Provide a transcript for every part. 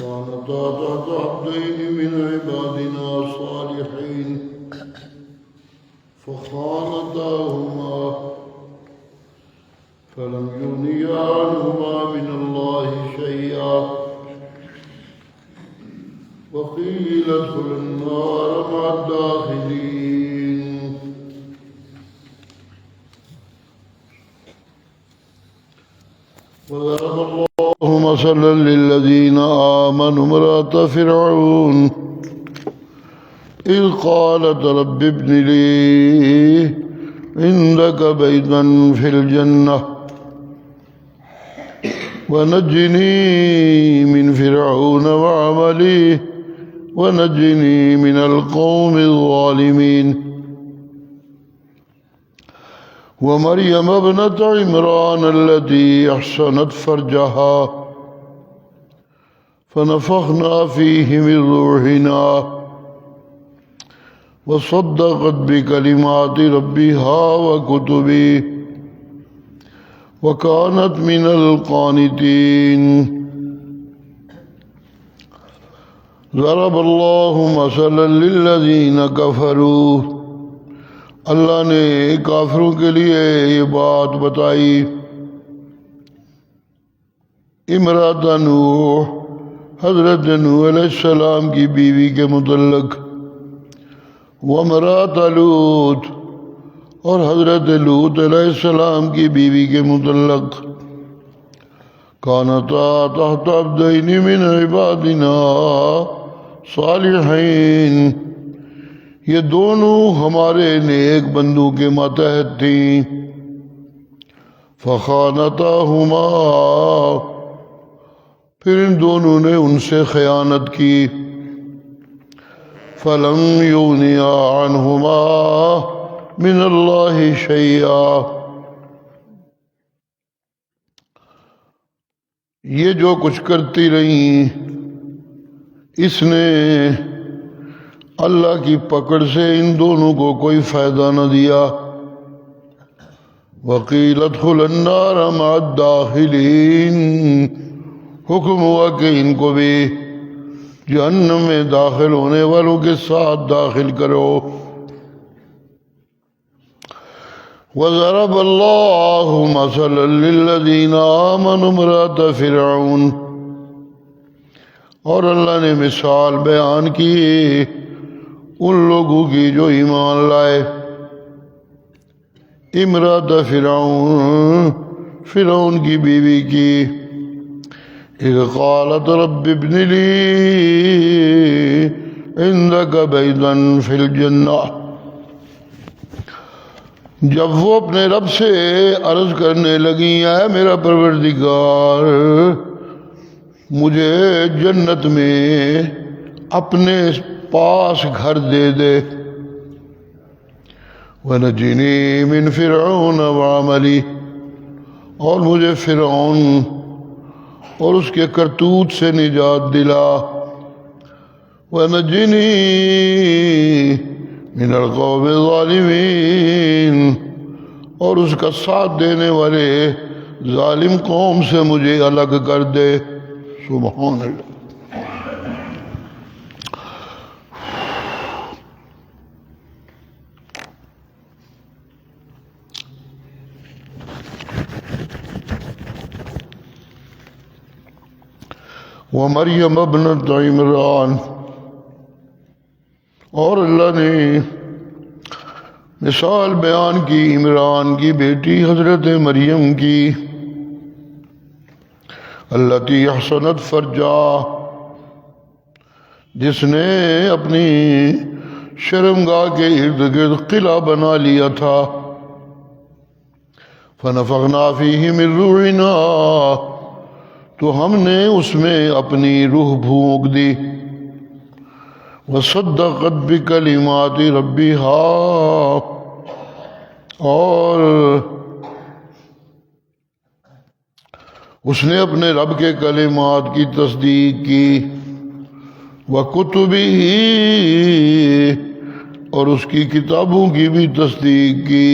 كانتا تحت عبدين من عبادنا صالحين فخانتاهما فلم يغنيا عنهما من الله شيئا وقيل ادخلا النار مع الداخلين. وضرب الله مثلا للذين آمنوا امرأة فرعون إذ قالت رب ابن لي عندك بيتا في الجنة ونجني من فرعون وعمله ونجني من القوم الظالمين. ومريم ابنة عمران التي أحصنت فرجها فنفخنا فيه من روحنا وصدقت بكلمات ربها وكتبه وكانت من القانتين. ضرب الله مثلا للذين كفروا اللہ نے کافروں کے لیے یہ بات بتائی امرأۃ نوح حضرت نوح علیہ السلام کی بیوی کے متعلق وامرأۃ لوط اور حضرت لوط علیہ السلام کی بیوی کے متعلق کانتا تحت عبدین من عبادنا صالحین یہ دونوں ہمارے نیک بندوں کے ماتحت تھیں فخانتاہما پھر ان دونوں نے ان سے خیانت کی فلم یغنیا عنہما من اللہ شیئا یہ جو کچھ کرتی رہیں اس نے اللہ کی پکڑ سے ان دونوں کو کوئی فائدہ نہ دیا. وقیل ادخلا النار مع الداخلین حکم ہوا کہ ان کو بھی جہنم میں داخل ہونے والوں کے ساتھ داخل کرو. وضرب اللہ مثلا للذین آمنوا امرأة فرعون اور اللہ نے مثال بیان کی ان لوگوں کی جو ایمان لائے امرأۃ فرعون کی بیوی کی اذ قالت رب ابن لی عندک بیتا فی الجنہ جب وہ اپنے رب سے عرض کرنے لگی اے میرا پروردگار مجھے جنت میں اپنے پاس گھر دے دے وَنَجِّنِي مِن فِرْعَوْنَ وَعَمَلِهِ اور مجھے فرعون اور اس کے کرتوت سے نجات دلا وَنَجِّنِي مِنَ الْقَوْمِ الظَّالِمِينَ اور اس کا ساتھ دینے والے ظالم قوم سے مجھے الگ کر دے. سبحان اللہ. ومریم ابنۃ عمران اور اللہ نے مثال بیان کی عمران کی بیٹی حضرت مریم کی التی احسنت فرجا جس نے اپنی شرمگاہ کے ارد گرد قلعہ بنا لیا تھا فنفخنا فیہ من روحنا تو ہم نے اس میں اپنی روح پھونک دی وصدقت بکلمات ربها اور اس نے اپنے رب کے کلمات کی تصدیق کی وکتبہ اور اس کی کتابوں کی بھی تصدیق کی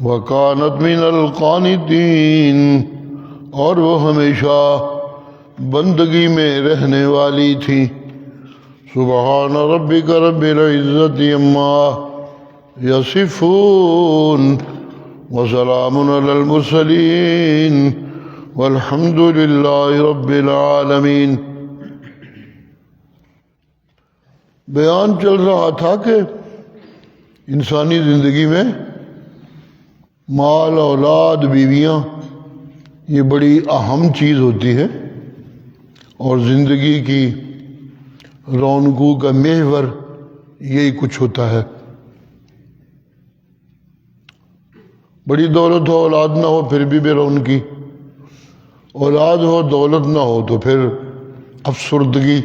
وکانت من القانتین اور وہ ہمیشہ بندگی میں رہنے والی تھیں۔ سبحان ربک رب العزت عما یصفون وسلام علی المرسلین والحمد للہ رب العالمین۔ بیان چل رہا تھا کہ انسانی زندگی میں مال، اولاد، بیویاں یہ بڑی اہم چیز ہوتی ہے، اور زندگی کی رونقوں کا محور یہی کچھ ہوتا ہے۔ بڑی دولت ہو، اولاد نہ ہو پھر بھی بے رونقی، اولاد ہو دولت نہ ہو تو پھر افسردگی۔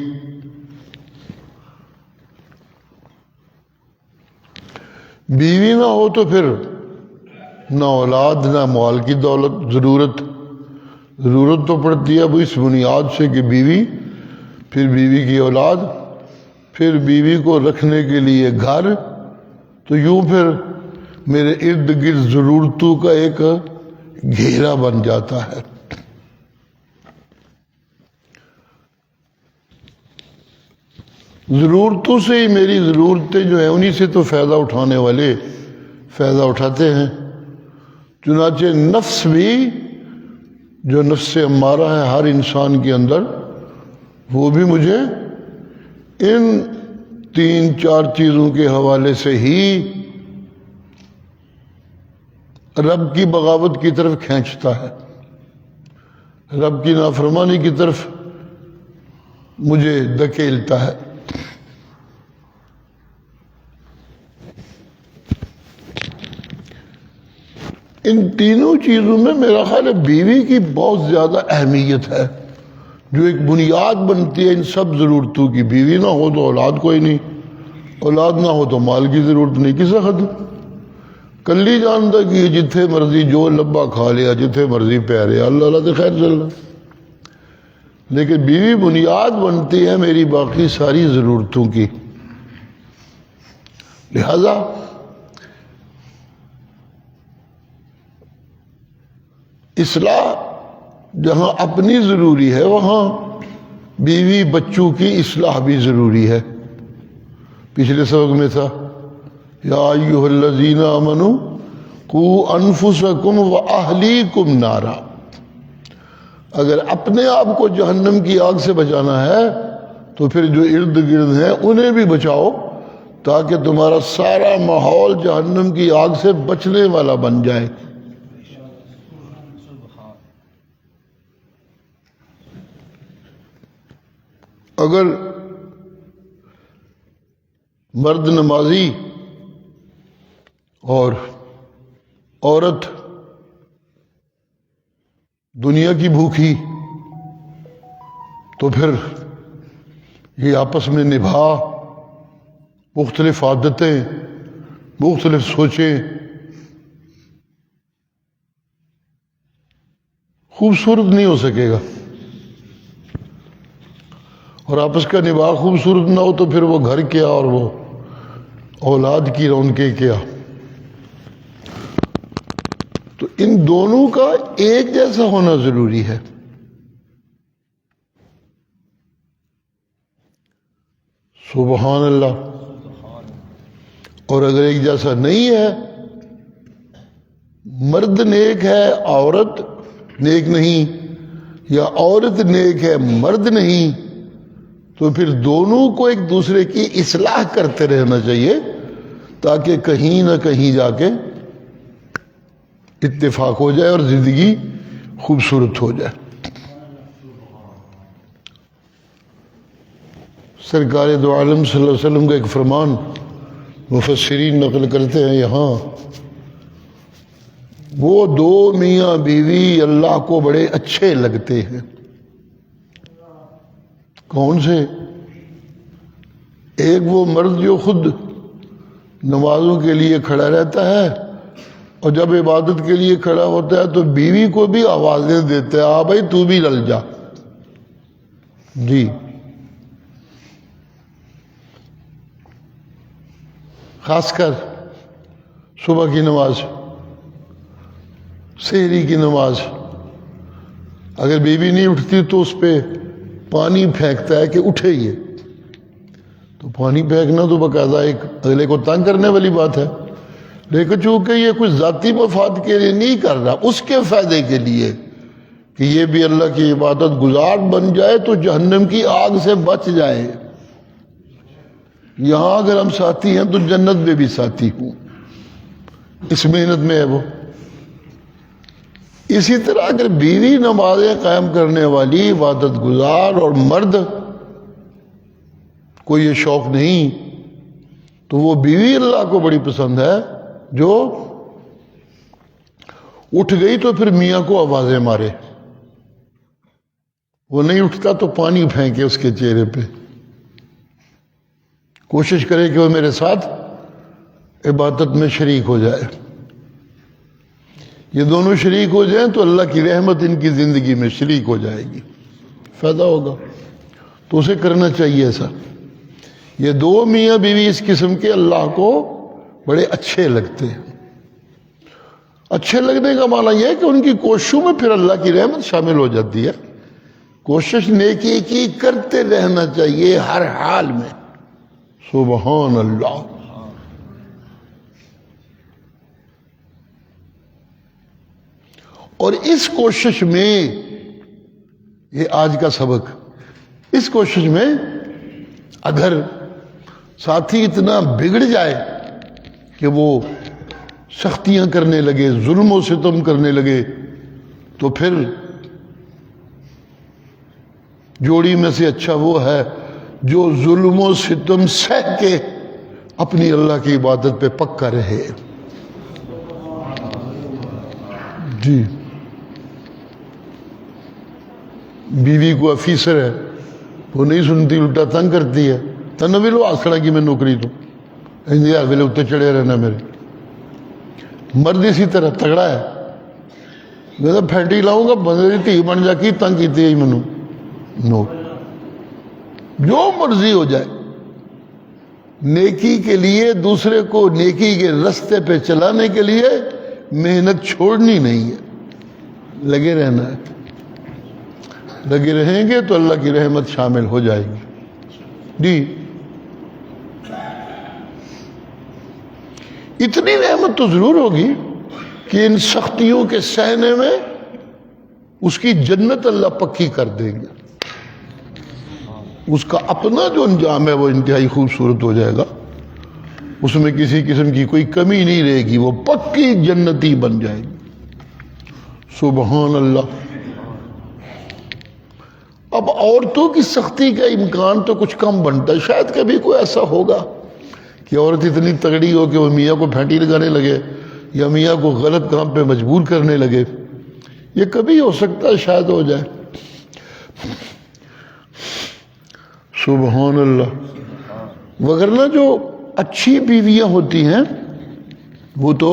بیوی نہ ہو تو پھر نہ اولاد نہ مال کی دولت۔ ضرورت تو پڑتی ہے اب اس بنیاد سے کہ بیوی، پھر بیوی کی اولاد، پھر بیوی کو رکھنے کے لیے گھر، تو یوں پھر میرے ارد گرد ضرورتوں کا ایک گھیرا بن جاتا ہے۔ ضرورتوں سے ہی میری ضرورتیں جو ہیں انہی سے تو فائدہ اٹھانے والے فائدہ اٹھاتے ہیں۔ چنانچہ نفس بھی، جو نفس امارہ ہے ہر انسان کے اندر، وہ بھی مجھے ان 3-4 چیزوں کے حوالے سے ہی رب کی بغاوت کی طرف کھینچتا ہے، رب کی نافرمانی کی طرف مجھے دھکیلتا ہے۔ ان تینوں چیزوں میں میرا خیال ہے بیوی کی بہت زیادہ اہمیت ہے، جو ایک بنیاد بنتی ہے ان سب ضرورتوں کی۔ بیوی نہ ہو تو اولاد کوئی نہیں، اولاد نہ ہو تو مال کی ضرورت نہیں کسی حد۔ کلی جانتا کہ جتھے مرضی جو لبا کھا لیا، جتھے مرضی پہ رہا، اللہ اللہ تو خیر چل رہا، لیکن بیوی بنیاد بنتی ہے میری باقی ساری ضرورتوں کی۔ لہذا اصلاح جہاں اپنی ضروری ہے، وہاں بیوی بچوں کی اصلاح بھی ضروری ہے۔ پچھلے سبق میں تھا یا ایھا الذین آمنوا قوا انفسکم واہلیکم نارا۔ اگر اپنے آپ کو جہنم کی آگ سے بچانا ہے تو پھر جو ارد گرد ہیں انہیں بھی بچاؤ، تاکہ تمہارا سارا ماحول جہنم کی آگ سے بچنے والا بن جائے۔ اگر مرد نمازی اور عورت دنیا کی بھوکی، تو پھر یہ آپس میں نبھا مختلف عادتیں، مختلف سوچیں، خوبصورت نہیں ہو سکے گا۔ اور آپس کا نباہ خوبصورت نہ ہو تو پھر وہ گھر کیا اور وہ اولاد کی رونقیں کیا۔ تو ان دونوں کا ایک جیسا ہونا ضروری ہے۔ سبحان اللہ۔ اور اگر ایک جیسا نہیں ہے، مرد نیک ہے عورت نیک نہیں، یا عورت نیک ہے مرد نہیں، تو پھر دونوں کو ایک دوسرے کی اصلاح کرتے رہنا چاہیے، تاکہ کہیں نہ کہیں جا کے اتفاق ہو جائے اور زندگی خوبصورت ہو جائے۔ سرکار دو عالم صلی اللہ علیہ وسلم کا ایک فرمان مفسرین نقل کرتے ہیں یہاں، وہ 2 میاں بیوی اللہ کو بڑے اچھے لگتے ہیں۔ کون سے؟ ایک وہ مرد جو خود نمازوں کے لیے کھڑا رہتا ہے، اور جب عبادت کے لیے کھڑا ہوتا ہے تو بیوی کو بھی آوازیں دیتا ہے، آ بھائی تو بھی لل جا۔ جی، خاص کر صبح کی نماز، سحری کی نماز، اگر بیوی نہیں اٹھتی تو اس پہ پانی پھینکتا ہے کہ اٹھے یہ، تو پانی پھینکنا تو باقاعدہ ایک اگلے کو تنگ کرنے والی بات ہے، لیکن چونکہ یہ کچھ ذاتی مفاد کے لیے نہیں کر رہا، اس کے فائدے کے لیے کہ یہ بھی اللہ کی عبادت گزار بن جائے تو جہنم کی آگ سے بچ جائے۔ یہاں اگر ہم ساتھی ہیں تو جنت میں بھی ساتھی ہوں، اس محنت میں ہے وہ۔ اسی طرح اگر بیوی نمازیں قائم کرنے والی عبادت گزار اور مرد کو یہ شوق نہیں، تو وہ بیوی اللہ کو بڑی پسند ہے جو اٹھ گئی تو پھر میاں کو آوازیں مارے، وہ نہیں اٹھتا تو پانی پھینکے اس کے چہرے پہ، کوشش کرے کہ وہ میرے ساتھ عبادت میں شریک ہو جائے۔ یہ دونوں شریک ہو جائیں تو اللہ کی رحمت ان کی زندگی میں شریک ہو جائے گی، فائدہ ہوگا، تو اسے کرنا چاہیے ایسا۔ یہ دو میاں بیوی اس قسم کے اللہ کو بڑے اچھے لگتے ہیں۔ اچھے لگنے کا معنی یہ ہے کہ ان کی کوششوں میں پھر اللہ کی رحمت شامل ہو جاتی ہے۔ کوشش نیکی کی کرتے رہنا چاہیے ہر حال میں، سبحان اللہ۔ اور اس کوشش میں، یہ آج کا سبق، اس کوشش میں اگر ساتھی اتنا بگڑ جائے کہ وہ سختیاں کرنے لگے، ظلم و ستم کرنے لگے، تو پھر جوڑی میں سے اچھا وہ ہے جو ظلم و ستم سہ کے اپنی اللہ کی عبادت پہ پکا رہے۔ جی، بیوی کو آفیسر ہے، وہ نہیں سنتی، الٹا تنگ کرتی ہے، تنہ بھی لو آسڑا کی میں نوکری تو انجیا ویلے اتنے چڑھے رہنا میرے۔ مرد اسی طرح تگڑا ہے، میں تو پھینٹی لاؤں گا، بندے دھی بن جا کی تنگ کیتی ہے مینوں، نو، جو مرضی ہو جائے، نیکی کے لیے دوسرے کو نیکی کے رستے پہ چلانے کے لیے محنت چھوڑنی نہیں ہے، لگے رہنا ہے۔ لگے رہیں گے تو اللہ کی رحمت شامل ہو جائے گی۔ جی، اتنی رحمت تو ضرور ہوگی کہ ان سختیوں کے سہنے میں اس کی جنت اللہ پکی کر دیں گے، اس کا اپنا جو انجام ہے وہ انتہائی خوبصورت ہو جائے گا، اس میں کسی قسم کی کوئی کمی نہیں رہے گی، وہ پکی جنتی بن جائے گی۔ سبحان اللہ۔ اب عورتوں کی سختی کا امکان تو کچھ کم بنتا ہے، شاید کبھی کوئی ایسا ہوگا کہ عورت اتنی تگڑی ہو کہ وہ میاں کو پھینٹی لگانے لگے یا میاں کو غلط کام پہ مجبور کرنے لگے، یہ کبھی ہو سکتا ہے، شاید ہو جائے۔ سبحان اللہ۔ وگرنہ جو اچھی بیویاں ہوتی ہیں وہ تو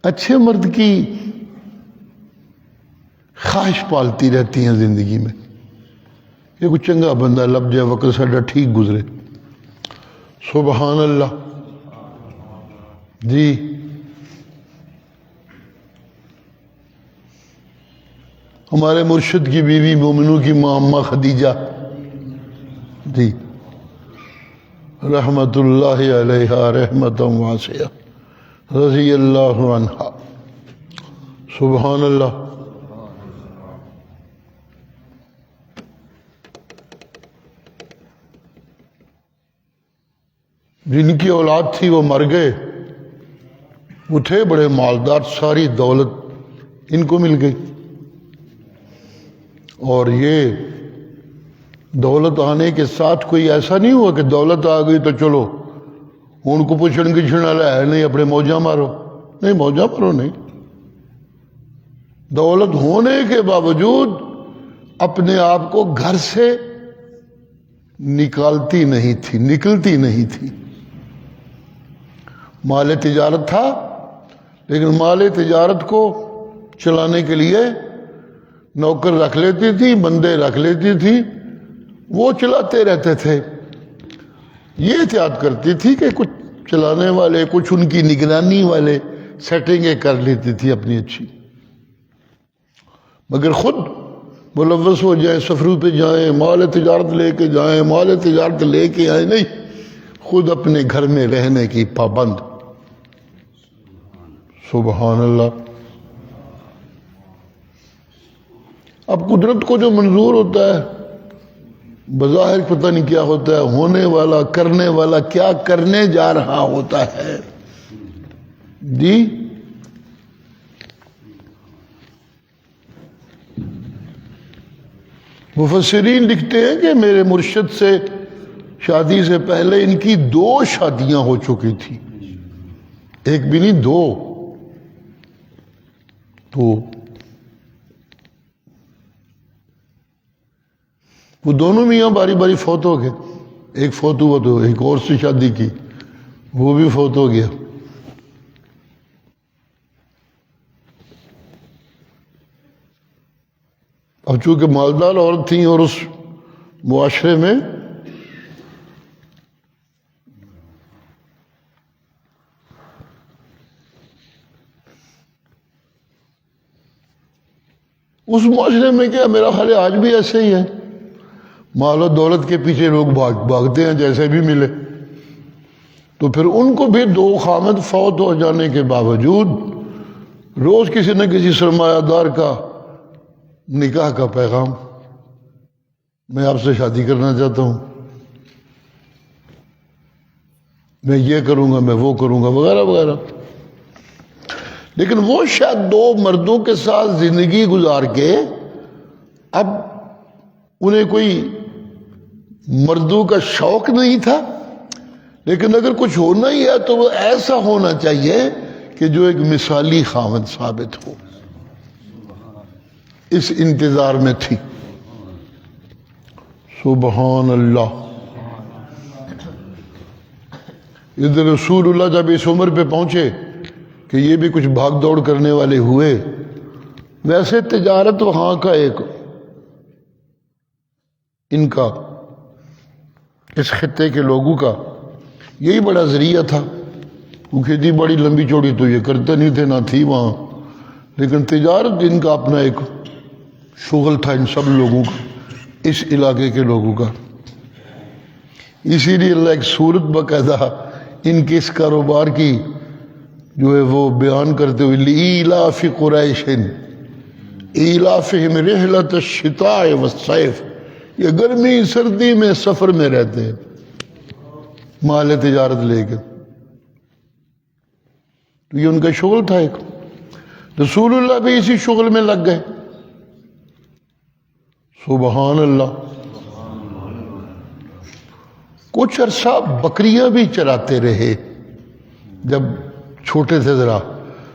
اچھے مرد کی خواہش پالتی رہتی ہیں زندگی میں، یہ کوئی چنگا بندہ لب جائے، وقت ساڈا ٹھیک گزرے۔ سبحان اللہ۔ جی، ہمارے مرشد کی بیوی مومنوں کی ماں اماں خدیجہ، جی، رحمت اللہ علیہا رحمتا واسعہ، رضی اللہ عنہا۔ سبحان اللہ۔ جن کی اولاد تھی وہ مر گئے، وہ تھے بڑے مالدار، ساری دولت ان کو مل گئی، اور یہ دولت آنے کے ساتھ کوئی ایسا نہیں ہوا کہ دولت آ گئی تو چلو ان کو پوچھن گچھن والا ہے نہیں، اپنے موجاں مارو، نہیں، موجاں مارو نہیں، دولت ہونے کے باوجود اپنے آپ کو گھر سے نکالتی نہیں تھی، نکلتی نہیں تھی۔ مال تجارت تھا، لیکن مال تجارت کو چلانے کے لیے نوکر رکھ لیتی تھی، بندے رکھ لیتی تھی، وہ چلاتے رہتے تھے۔ یہ احتیاط کرتی تھی کہ کچھ چلانے والے، کچھ ان کی نگرانی والے سیٹنگیں کر لیتی تھی اپنی اچھی، مگر خود ملوث ہو جائیں، سفروں پہ جائیں، مال تجارت لے کے جائیں، مال تجارت لے کے آئیں، نہیں، خود اپنے گھر میں رہنے کی پابند۔ سبحان اللہ۔ اب قدرت کو جو منظور ہوتا ہے بظاہر پتہ نہیں کیا ہوتا ہے، ہونے والا کرنے والا کیا کرنے جا رہا ہوتا ہے جی۔ مفسرین لکھتے ہیں کہ میرے مرشد سے شادی سے پہلے ان کی 2 شادیاں ہو چکی تھی، ایک بھی نہیں، 2۔ وہ دونوں میاں باری باری فوت ہو گئے، ایک فوت ہوا تو ایک اور سے شادی کی، وہ بھی فوت ہو گیا۔ اب چونکہ مالدار عورت تھیں اور اس معاشرے میں کیا، میرا خیال ہے آج بھی ایسے ہی ہے، مال و دولت کے پیچھے لوگ بھاگتے ہیں جیسے بھی ملے، تو پھر ان کو بھی 2 خامد فوت ہو جانے کے باوجود روز کسی نہ کسی سرمایہ دار کا نکاح کا پیغام، میں آپ سے شادی کرنا چاہتا ہوں، میں یہ کروں گا، میں وہ کروں گا، وغیرہ وغیرہ۔ لیکن وہ شاید 2 مردوں کے ساتھ زندگی گزار کے اب انہیں کوئی مردوں کا شوق نہیں تھا، لیکن اگر کچھ ہونا ہی ہے تو وہ ایسا ہونا چاہیے کہ جو ایک مثالی خاوند ثابت ہو۔ اس انتظار میں تھی۔ سبحان اللہ۔ ادھر رسول اللہ جب اس عمر پہ پہنچے کہ یہ بھی کچھ بھاگ دوڑ کرنے والے ہوئے، ویسے تجارت وہاں کا ایک ان کا اس خطے کے لوگوں کا یہی بڑا ذریعہ تھا، وہ کھیتی بڑی لمبی چوڑی تو یہ کرتے نہیں تھے، نہ تھی وہاں، لیکن تجارت ان کا اپنا ایک شغل تھا، ان سب لوگوں کا، اس علاقے کے لوگوں کا۔ اسی لیے اللہ ایک صورت باقاعدہ ان کے اس کاروبار کی جو ہے وہ بیان کرتے ہوئے لِإِيلَافِ قُرَيْشٍ إِيلَافِهِمْ رِحْلَةَ الشِّتَاءِ وَالصَّيْفِ، یہ گرمی سردی میں سفر میں رہتے ہیں مال تجارت لے کے، تو یہ ان کا شغل تھا ایک۔ رسول اللہ بھی اسی شغل میں لگ گئے۔ سبحان اللہ۔ کچھ عرصہ بکریاں بھی چراتے رہے، جب چھوٹے تھے، ذرا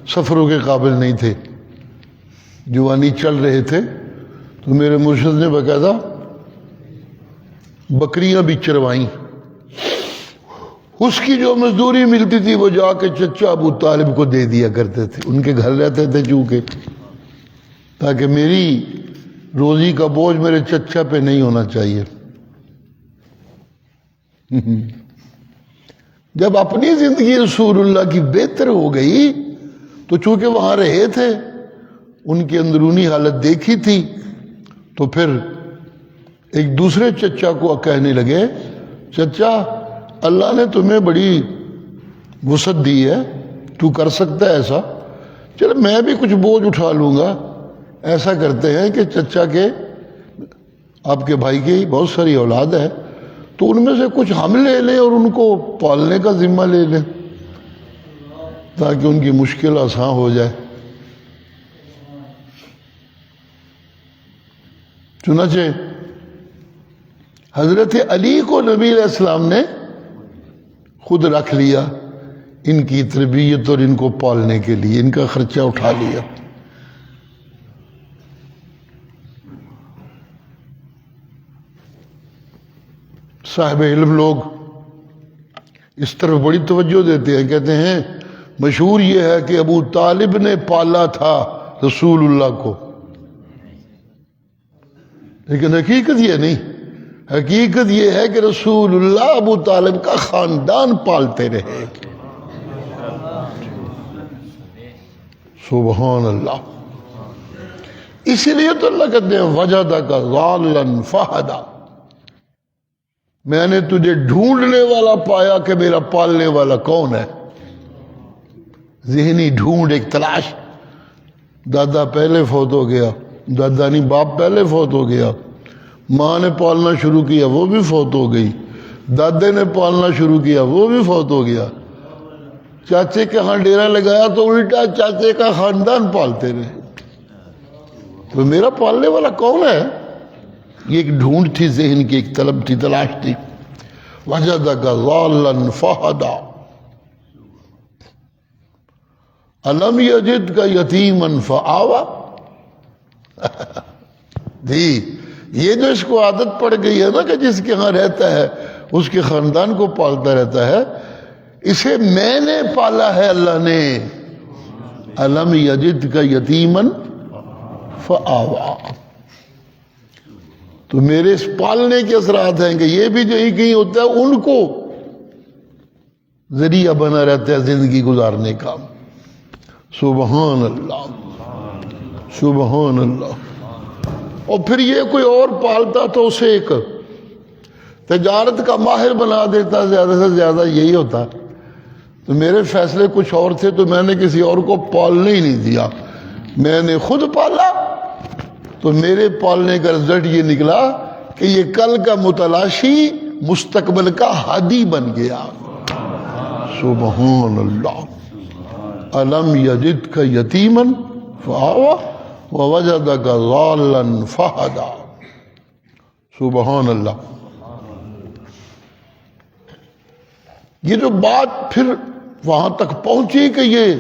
سفروں کے قابل نہیں تھے، جوانی چل رہے تھے، تو میرے مرشد نے باقاعدہ بکریاں بھی چروائیں۔ اس کی جو مزدوری ملتی تھی وہ جا کے چچا ابو طالب کو دے دیا کرتے تھے، ان کے گھر رہتے تھے چونکہ، تاکہ میری روزی کا بوجھ میرے چچا پہ نہیں ہونا چاہیے۔ جب اپنی زندگی رسول اللہ کی بہتر ہو گئی تو چونکہ وہاں رہے تھے، ان کی اندرونی حالت دیکھی تھی، تو پھر ایک دوسرے چچا کو کہنے لگے، چچا اللہ نے تمہیں بڑی وسعت دی ہے، تو کر سکتا ہے ایسا، چل میں بھی کچھ بوجھ اٹھا لوں گا۔ ایسا کرتے ہیں کہ چچا کے، آپ کے بھائی کی بہت ساری اولاد ہے، تو ان میں سے کچھ ہم لے لیں اور ان کو پالنے کا ذمہ لے لیں، تاکہ ان کی مشکل آسان ہو جائے۔ چنانچہ حضرت علی کو نبی علیہ السلام نے خود رکھ لیا ان کی تربیت اور ان کو پالنے کے لیے، ان کا خرچہ اٹھا لیا۔ صاحب علم لوگ اس طرف بڑی توجہ دیتے ہیں، کہتے ہیں مشہور یہ ہے کہ ابو طالب نے پالا تھا رسول اللہ کو، لیکن حقیقت یہ نہیں، حقیقت یہ ہے کہ رسول اللہ ابو طالب کا خاندان پالتے رہے۔ سبحان اللہ. اسی لیے تو اللہ کہتے ہیں وجدک ضالا فہدا، میں نے تجھے ڈھونڈنے والا پایا کہ میرا پالنے والا کون ہے. ذہنی ڈھونڈ، ایک تلاش. دادا پہلے فوت ہو گیا، دادا نہیں باپ پہلے فوت ہو گیا، ماں نے پالنا شروع کیا وہ بھی فوت ہو گئی، دادے نے پالنا شروع کیا وہ بھی فوت ہو گیا، چاچے کے ہاں ڈیرا لگایا تو الٹا چاچے کا خاندان پالتے رہے. تو میرا پالنے والا کون ہے؟ یہ ایک ڈھونڈ تھی ذہن کی، ایک طلب تھی، تلاش تھی. وجدک ضالا فہدا الم یجدک یتیما فآوی. جی یہ جو اس کو عادت پڑ گئی ہے نا کہ جس کے ہاں رہتا ہے اس کے خاندان کو پالتا رہتا ہے، اسے میں نے پالا ہے اللہ نے. الم یجدک یتیما فآوی. تو میرے اس پالنے کے اثرات ہیں کہ یہ بھی جو ہی کہیں ہوتا ہے ان کو ذریعہ بنا رہتا ہے زندگی گزارنے کا. سبحان اللہ، سبحان اللہ. اور پھر یہ کوئی اور پالتا تو اسے ایک تجارت کا ماہر بنا دیتا، زیادہ سے زیادہ یہی ہوتا. تو میرے فیصلے کچھ اور تھے تو میں نے کسی اور کو پالنے ہی نہیں دیا، میں نے خود پالا. تو میرے پالنے کا رزلٹ یہ نکلا کہ یہ کل کا متلاشی مستقبل کا ہادی بن گیا. سبحان اللہ. الم یجدک یتیما فآوی ووجدک ضالا فہدا. سبحان اللہ. یہ جو بات پھر وہاں تک پہنچی کہ یہ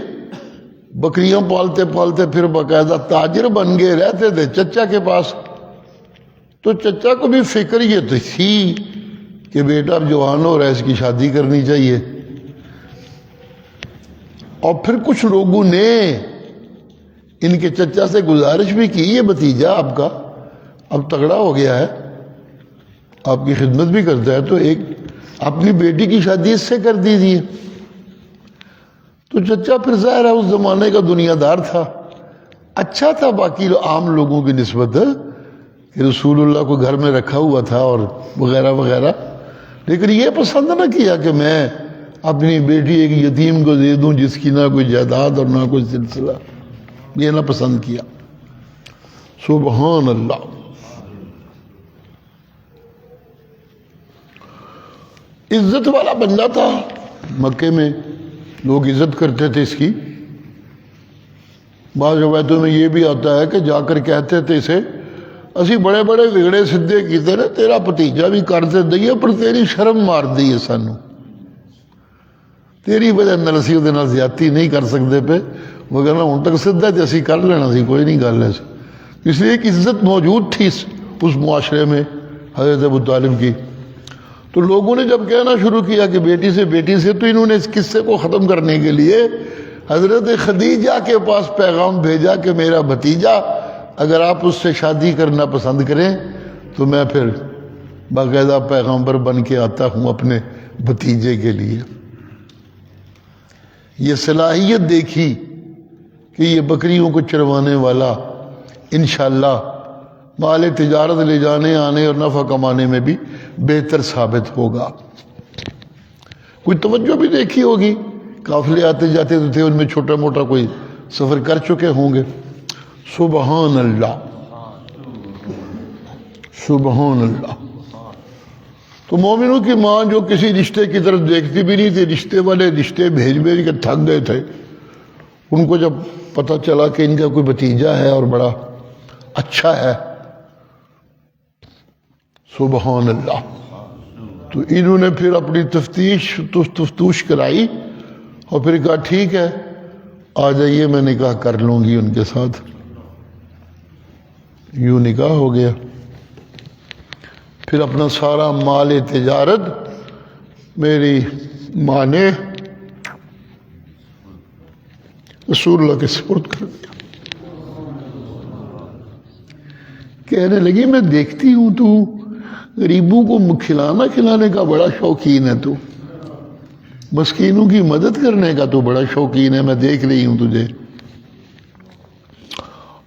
بکریاں پالتے پالتے پھر باقاعدہ تاجر بن گئے، رہتے تھے چچا کے پاس. تو چچا کو بھی فکر یہ تو تھی کہ بیٹا اب جوان ہو رہا ہے، اس کی شادی کرنی چاہیے. اور پھر کچھ لوگوں نے ان کے چچا سے گزارش بھی کی، یہ بھتیجا آپ کا اب تگڑا ہو گیا ہے، آپ کی خدمت بھی کرتا ہے، تو ایک اپنی بیٹی کی شادی اس سے کر دیجیے. تو چچا پھر ظاہر ہے اس زمانے کا دنیا دار تھا، اچھا تھا باقی عام لوگوں کی نسبت کہ رسول اللہ کو گھر میں رکھا ہوا تھا اور وغیرہ وغیرہ. لیکن یہ پسند نہ کیا کہ میں اپنی بیٹی ایک یتیم کو دے دوں جس کی نہ کوئی جائیداد اور نہ کوئی سلسلہ، یہ نہ پسند کیا. سبحان اللہ. عزت والا بندہ تھا، مکے میں لوگ عزت کرتے تھے اس کی. بعض روایتوں میں یہ بھی آتا ہے کہ جا کر کہتے تھے اسے، اسی بڑے بڑے وگڑے سدھے کیتے نے، تیرا بھتیجا بھی کرتے دئیے پر تیری شرم مار دی ہے سانو، تیری وجہ نال اسی وہ نال زیادتی نہیں کر سکتے پہ، وغیرہ ہوں تک سدھا تے اسی کر لینا سی، کوئی نہیں گل ایسی. اس لیے ایک عزت موجود تھی اس معاشرے میں حضرت ابو طالب کی. تو لوگوں نے جب کہنا شروع کیا کہ بیٹی سے، تو انہوں نے اس قصے کو ختم کرنے کے لیے حضرت خدیجہ کے پاس پیغام بھیجا کہ میرا بھتیجا اگر آپ اس سے شادی کرنا پسند کریں تو میں پھر باقاعدہ پیغمبر بن کے آتا ہوں اپنے بھتیجے کے لیے. یہ صلاحیت دیکھی کہ یہ بکریوں کو چروانے والا انشاءاللہ مال تجارت لے جانے آنے اور نفع کمانے میں بھی بہتر ثابت ہوگا. کوئی توجہ بھی دیکھی ہوگی، قافلے آتے جاتے تو تھے، ان میں چھوٹا موٹا کوئی سفر کر چکے ہوں گے. سبحان اللہ، سبحان اللہ. تو مومنوں کی ماں جو کسی رشتے کی طرف دیکھتی بھی نہیں تھی، رشتے والے رشتے بھیج کے تھک گئے تھے. ان کو جب پتہ چلا کہ ان کا کوئی بھتیجا ہے اور بڑا اچھا ہے، سبحان اللہ، تو انہوں نے پھر اپنی تفتیش کرائی اور پھر کہا ٹھیک ہے آ جائیے، میں نکاح کر لوں گی ان کے ساتھ. یوں نکاح ہو گیا. پھر اپنا سارا مال تجارت میری ماں نے رسول اللہ کے سپرد کر دیا. کہنے لگی میں دیکھتی ہوں تو غریبوں کو کھلانے کا بڑا شوقین ہے، تو مسکینوں کی مدد کرنے کا تو بڑا شوقین ہے، میں دیکھ رہی ہوں تجھے.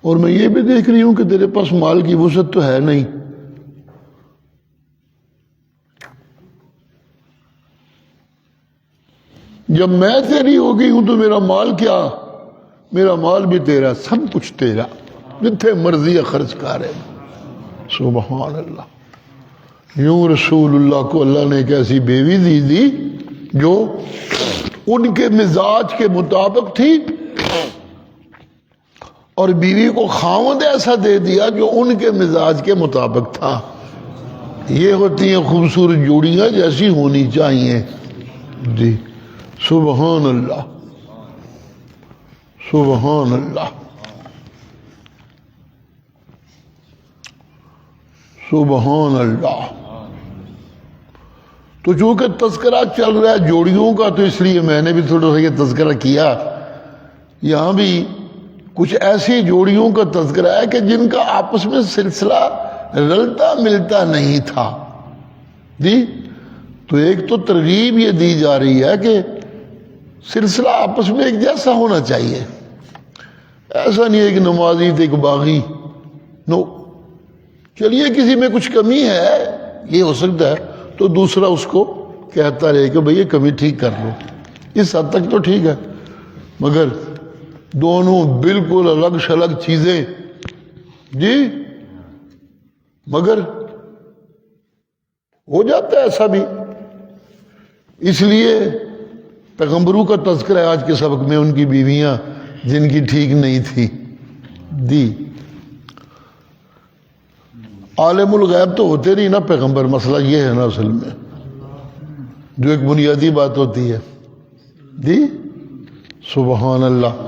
اور میں یہ بھی دیکھ رہی ہوں کہ تیرے پاس مال کی وسعت تو ہے نہیں. جب میں تیری ہو گئی ہوں تو میرا مال کیا؟ میرا مال بھی تیرا، سب کچھ تیرا، جتنے مرضی خرچ کر. سبحان اللہ. یوں رسول اللہ کو اللہ نے ایک ایسی بیوی دی جو ان کے مزاج کے مطابق تھی، اور بیوی کو خاوند ایسا دے دیا جو ان کے مزاج کے مطابق تھا. یہ ہوتی ہیں خوبصورت جوڑیاں، جیسی ہونی چاہیے. جی سبحان اللہ، سبحان اللہ، سبحان اللہ. تو چونکہ تذکرہ چل رہا ہے جوڑیوں کا، تو اس لیے میں نے بھی تھوڑا سا یہ تذکرہ کیا. یہاں بھی کچھ ایسی جوڑیوں کا تذکرہ ہے کہ جن کا آپس میں سلسلہ رلتا ملتا نہیں تھا. جی تو ایک تو ترغیب یہ دی جا رہی ہے کہ سلسلہ آپس میں ایک جیسا ہونا چاہیے. ایسا نہیں ہے کہ نمازی تھے ایک باغی. نو، چلیے کسی میں کچھ کمی ہے، یہ ہو سکتا ہے، تو دوسرا اس کو کہتا رہے کہ بھئی یہ کمی ٹھیک کر لو. اس حد تک تو ٹھیک ہے، مگر دونوں بالکل الگ شلگ چیزیں. جی مگر ہو جاتا ہے ایسا بھی. اس لیے پیغمبروں کا تذکرہ ہے آج کے سبق میں، ان کی بیویاں جن کی ٹھیک نہیں تھی. دی عالم الغیب تو ہوتے نہیں نا پیغمبر. مسئلہ یہ ہے نا اصل میں، جو ایک بنیادی بات ہوتی ہے. جی سبحان اللہ.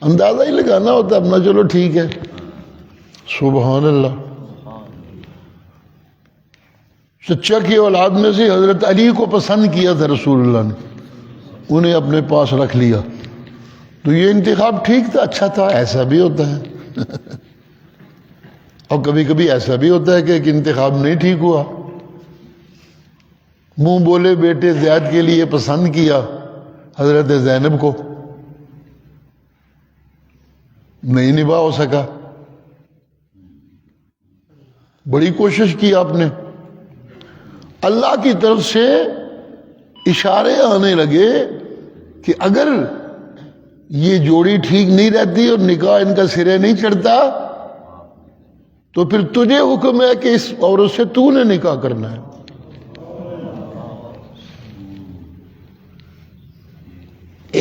اندازہ ہی لگانا ہوتا ہے اپنا. چلو ٹھیک ہے. سبحان اللہ. چچا کی اولاد میں سے حضرت علی کو پسند کیا تھا رسول اللہ نے، انہیں اپنے پاس رکھ لیا. تو یہ انتخاب ٹھیک تھا، اچھا تھا. ایسا بھی ہوتا ہے. اور کبھی کبھی ایسا بھی ہوتا ہے کہ ایک انتخاب نہیں ٹھیک ہوا. منہ بولے بیٹے زید کے لیے پسند کیا حضرت زینب کو، نہیں نبھا ہو سکا. بڑی کوشش کی آپ نے. اللہ کی طرف سے اشارے آنے لگے کہ اگر یہ جوڑی ٹھیک نہیں رہتی اور نکاح ان کا سرے نہیں چڑھتا تو پھر تجھے حکم ہے کہ اس عورت سے تو نے نکاح کرنا ہے.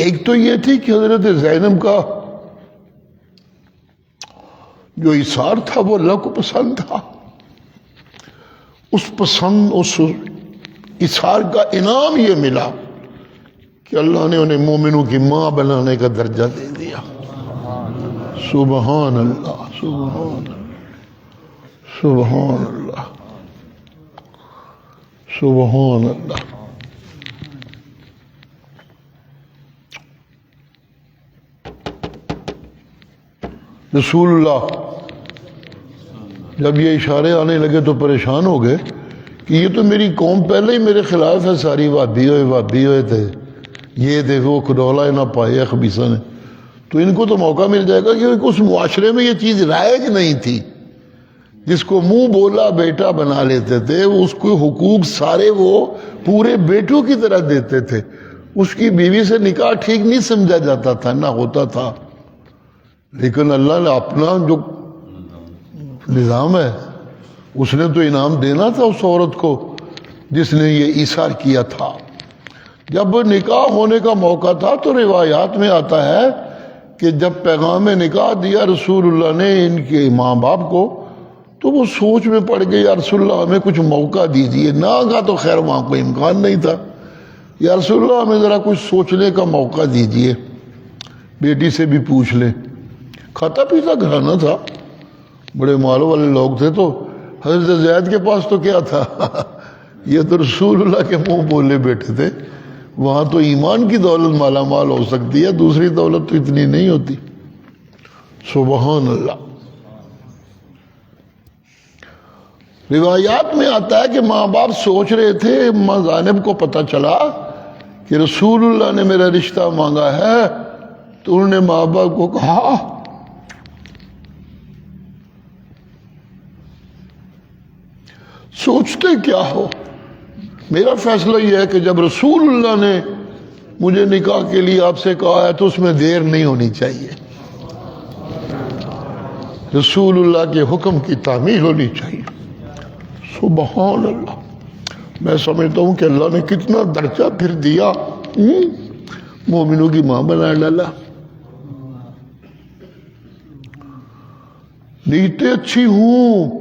ایک تو یہ تھی کہ حضرت زینب کا جو اثار تھا وہ اللہ کو پسند تھا. اس پسند، اس اثار کا انعام یہ ملا کہ اللہ نے انہیں مومنوں کی ماں بنانے کا درجہ دے دیا. سبحان اللہ، سبحان اللہ، سبحان اللہ، سبحان اللہ. رسول اللہ جب یہ اشارے آنے لگے تو پریشان ہو گئے کہ یہ تو میری قوم پہلے ہی میرے خلاف ہے ساری. وابی ہوئے تھے، یہ تھے، وہ کھڈولا نہ پائے خبیثہ نے. تو ان کو تو موقع مل جائے گا کہ اس معاشرے میں یہ چیز رائج نہیں تھی. جس کو منہ بولا بیٹا بنا لیتے تھے، اس کو حقوق سارے وہ پورے بیٹوں کی طرح دیتے تھے. اس کی بیوی سے نکاح ٹھیک نہیں سمجھا جاتا تھا، نہ ہوتا تھا. لیکن اللہ نے اپنا جو نظام ہے اس نے تو انعام دینا تھا اس عورت کو جس نے یہ ایثار کیا تھا. جب نکاح ہونے کا موقع تھا تو روایات میں آتا ہے کہ جب پیغام نکاح دیا رسول اللہ نے ان کے ماں باپ کو تو وہ سوچ میں پڑ گئے، یا رسول اللہ ہمیں کچھ موقع دیجیے. نہ کا تو خیر وہاں کوئی امکان نہیں تھا. یا رسول اللہ ہمیں ذرا کچھ سوچنے کا موقع دیجیے، بیٹی سے بھی پوچھ لیں. کھاتا پیتا گھرانہ تھا، بڑے مالوں والے لوگ تھے. تو حضرت زید کے پاس تو کیا تھا، یہ تو رسول اللہ کے منہ بولے بیٹھے تھے. وہاں تو ایمان کی دولت مالا مال ہو سکتی ہے، دوسری دولت تو اتنی نہیں ہوتی. سبحان اللہ. روایات میں آتا ہے کہ ماں باپ سوچ رہے تھے، ماں زینب کو پتہ چلا کہ رسول اللہ نے میرا رشتہ مانگا ہے تو انہوں نے ماں باپ کو کہا سوچتے کیا ہو؟ میرا فیصلہ یہ ہے کہ جب رسول اللہ نے مجھے نکاح کے لیے آپ سے کہا ہے تو اس میں دیر نہیں ہونی چاہیے، رسول اللہ کے حکم کی تعمیل ہونی چاہیے۔ سبحان اللہ، میں سمجھتا ہوں کہ اللہ نے کتنا درجہ پھر دیا، مومنوں کی ماں بنا ڈالا۔ نیتیں اچھی ہوں،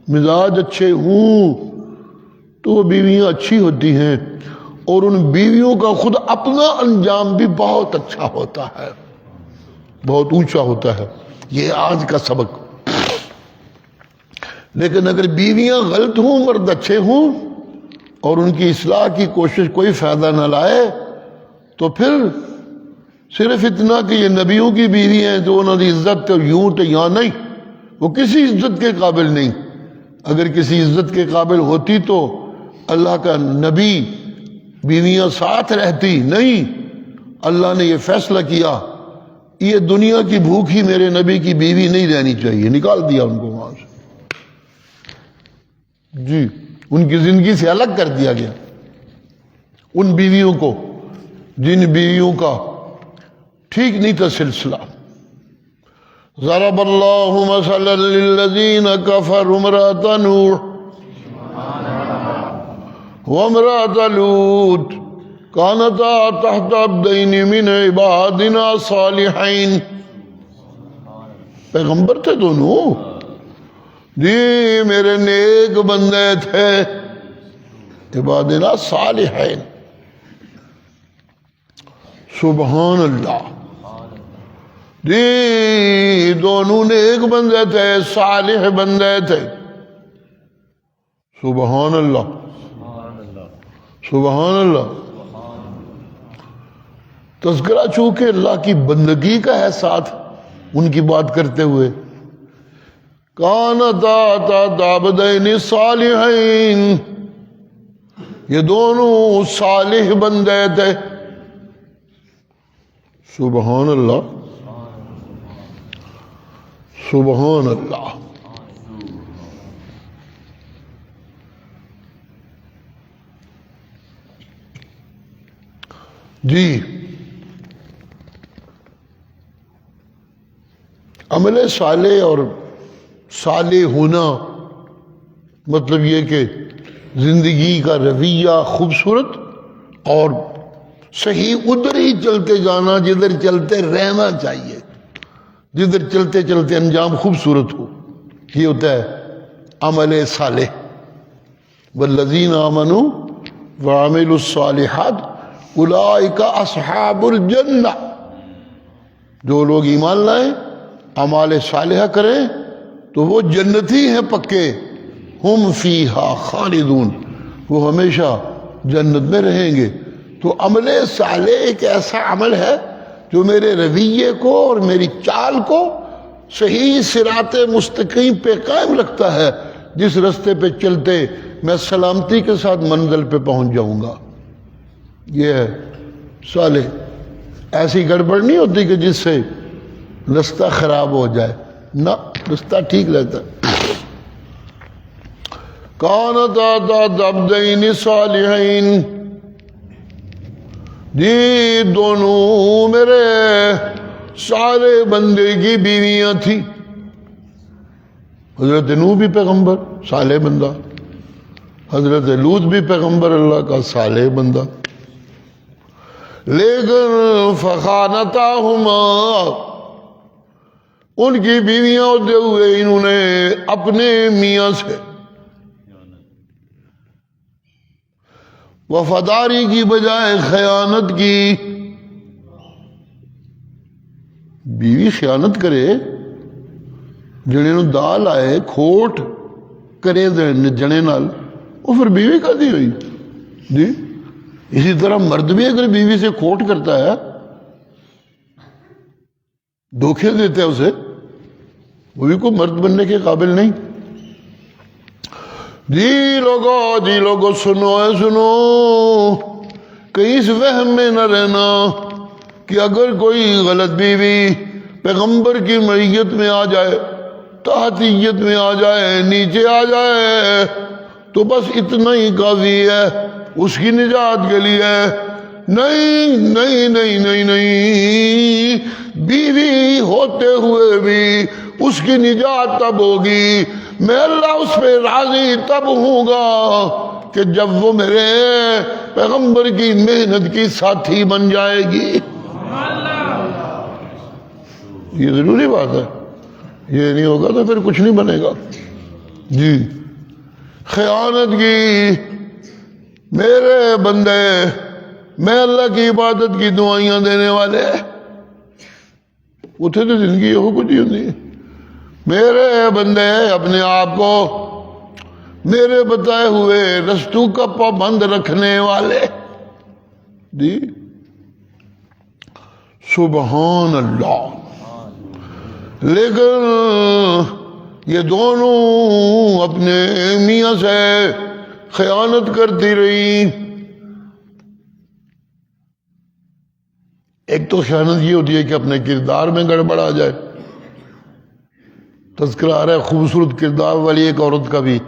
مزاج اچھے ہوں تو وہ بیویاں اچھی ہوتی ہیں، اور ان بیویوں کا خود اپنا انجام بھی بہت اچھا ہوتا ہے، بہت اونچا ہوتا ہے۔ یہ آج کا سبق۔ لیکن اگر بیویاں غلط ہوں، مرد اچھے ہوں، اور ان کی اصلاح کی کوشش کوئی فائدہ نہ لائے، تو پھر صرف اتنا کہ یہ نبیوں کی بیوی ہیں تو انہوں نے عزت یوں تو یہاں نہیں، وہ کسی عزت کے قابل نہیں۔ اگر کسی عزت کے قابل ہوتی تو اللہ کا نبی بیویاں ساتھ رہتی نہیں۔ اللہ نے یہ فیصلہ کیا یہ دنیا کی بھوک ہی میرے نبی کی بیوی نہیں رہنی چاہیے، نکال دیا ان کو وہاں سے، جی ان کی زندگی سے الگ کر دیا گیا ان بیویوں کو جن بیویوں کا ٹھیک نہیں تھا سلسلہ۔ ضرب اللہ مثلا للذین کفروا امرأۃ نوح وامرأۃ لوط کانتا تحت عبدین من عبادنا صالحین، پیغمبر تھے دونوں، جی میرے نیک بندے تھے، عبادنا صالحین۔ سبحان اللہ، جی دونوں نیک بندے تھے، صالح بندے تھے۔ سبحان اللہ، سبحان اللہ۔ تذکرہ چونکہ اللہ کی بندگی کا ہے ساتھ ان کی بات کرتے ہوئے، کانتا تحت عبدین صالحین، یہ دونوں صالح بندے تھے۔ سبحان اللہ، سبحان اللہ۔ جی عمل صالح اور صالح ہونا مطلب یہ کہ زندگی کا رویہ خوبصورت اور صحیح ادھر ہی چلتے جانا جدھر چلتے رہنا چاہیے، جدھر چلتے چلتے انجام خوبصورت ہو، یہ ہوتا ہے عمل صالح۔ والذین آمنوا وعملوا الصالحات اولئک اصحاب الجنہ، جو لوگ ایمان لائیں اعمال صالحہ کریں تو وہ جنتی ہیں پکے، ہم فیہا خالدون، وہ ہمیشہ جنت میں رہیں گے۔ تو عمل صالح ایک ایسا عمل ہے جو میرے رویے کو اور میری چال کو صحیح صراط مستقیم پہ قائم رکھتا ہے، جس رستے پہ چلتے میں سلامتی کے ساتھ منزل پہ پہنچ جاؤں گا۔ یہ ہے صالح۔ ایسی گڑبڑ نہیں ہوتی کہ جس سے رستہ خراب ہو جائے، نہ رستہ ٹھیک رہتا ہے۔ کانتا تحت عبدین صالحین، جی دونوں میرے سارے بندے کی بیویاں تھی۔ حضرت نوح بھی پیغمبر صالح بندہ، حضرت لوط بھی پیغمبر اللہ کا صالح بندہ، لیکن فخانتاہما، ان کی بیویاں ہوتے ہوئے انہوں نے اپنے میاں سے وفاداری کی بجائے خیانت کی۔ بیوی خیانت کرے، جڑے نو دال آئے کھوٹ کرے جنے نال، وہ پھر بیوی کا دی ہوئی جی۔ اسی طرح مرد بھی اگر بیوی سے کھوٹ کرتا ہے، دھوکے دیتے ہیں اسے، وہ بھی کوئی مرد بننے کے قابل نہیں۔ جی لوگو سنو، سنو، کہیں اس وہم میں نہ رہنا کہ اگر کوئی غلط بیوی پیغمبر کی معیت میں آ جائے، تحتیت میں آ جائے، نیچے آ جائے، تو بس اتنا ہی کافی ہے اس کی نجات کے لیے۔ نہیں نہیں نہیں نہیں نہیں، بیوی ہوتے ہوئے بھی اس کی نجات تب ہوگی، میں اللہ اس پہ راضی تب ہوں گا کہ جب وہ میرے پیغمبر کی محنت کی ساتھی بن جائے گی۔ یہ ضروری بات ہے، یہ نہیں ہوگا تو پھر کچھ نہیں بنے گا۔ جی، خیانت کی میرے بندے، میں اللہ کی عبادت کی دعائیاں دینے والے، اتنے تو زندگی یہ کچھ ہی ہوتی ہے۔ میرے بندے اپنے آپ کو میرے بتائے ہوئے رستوں کا پابند رکھنے والے، جی سبحان اللہ۔ لیکن یہ دونوں اپنے میاں سے خیانت کرتی رہی۔ ایک تو خیانت یہ ہوتی ہے کہ اپنے کردار میں گڑبڑ آ جائے۔ تذکرہ آ رہا ہے خوبصورت کردار والی ایک عورت کا بھی،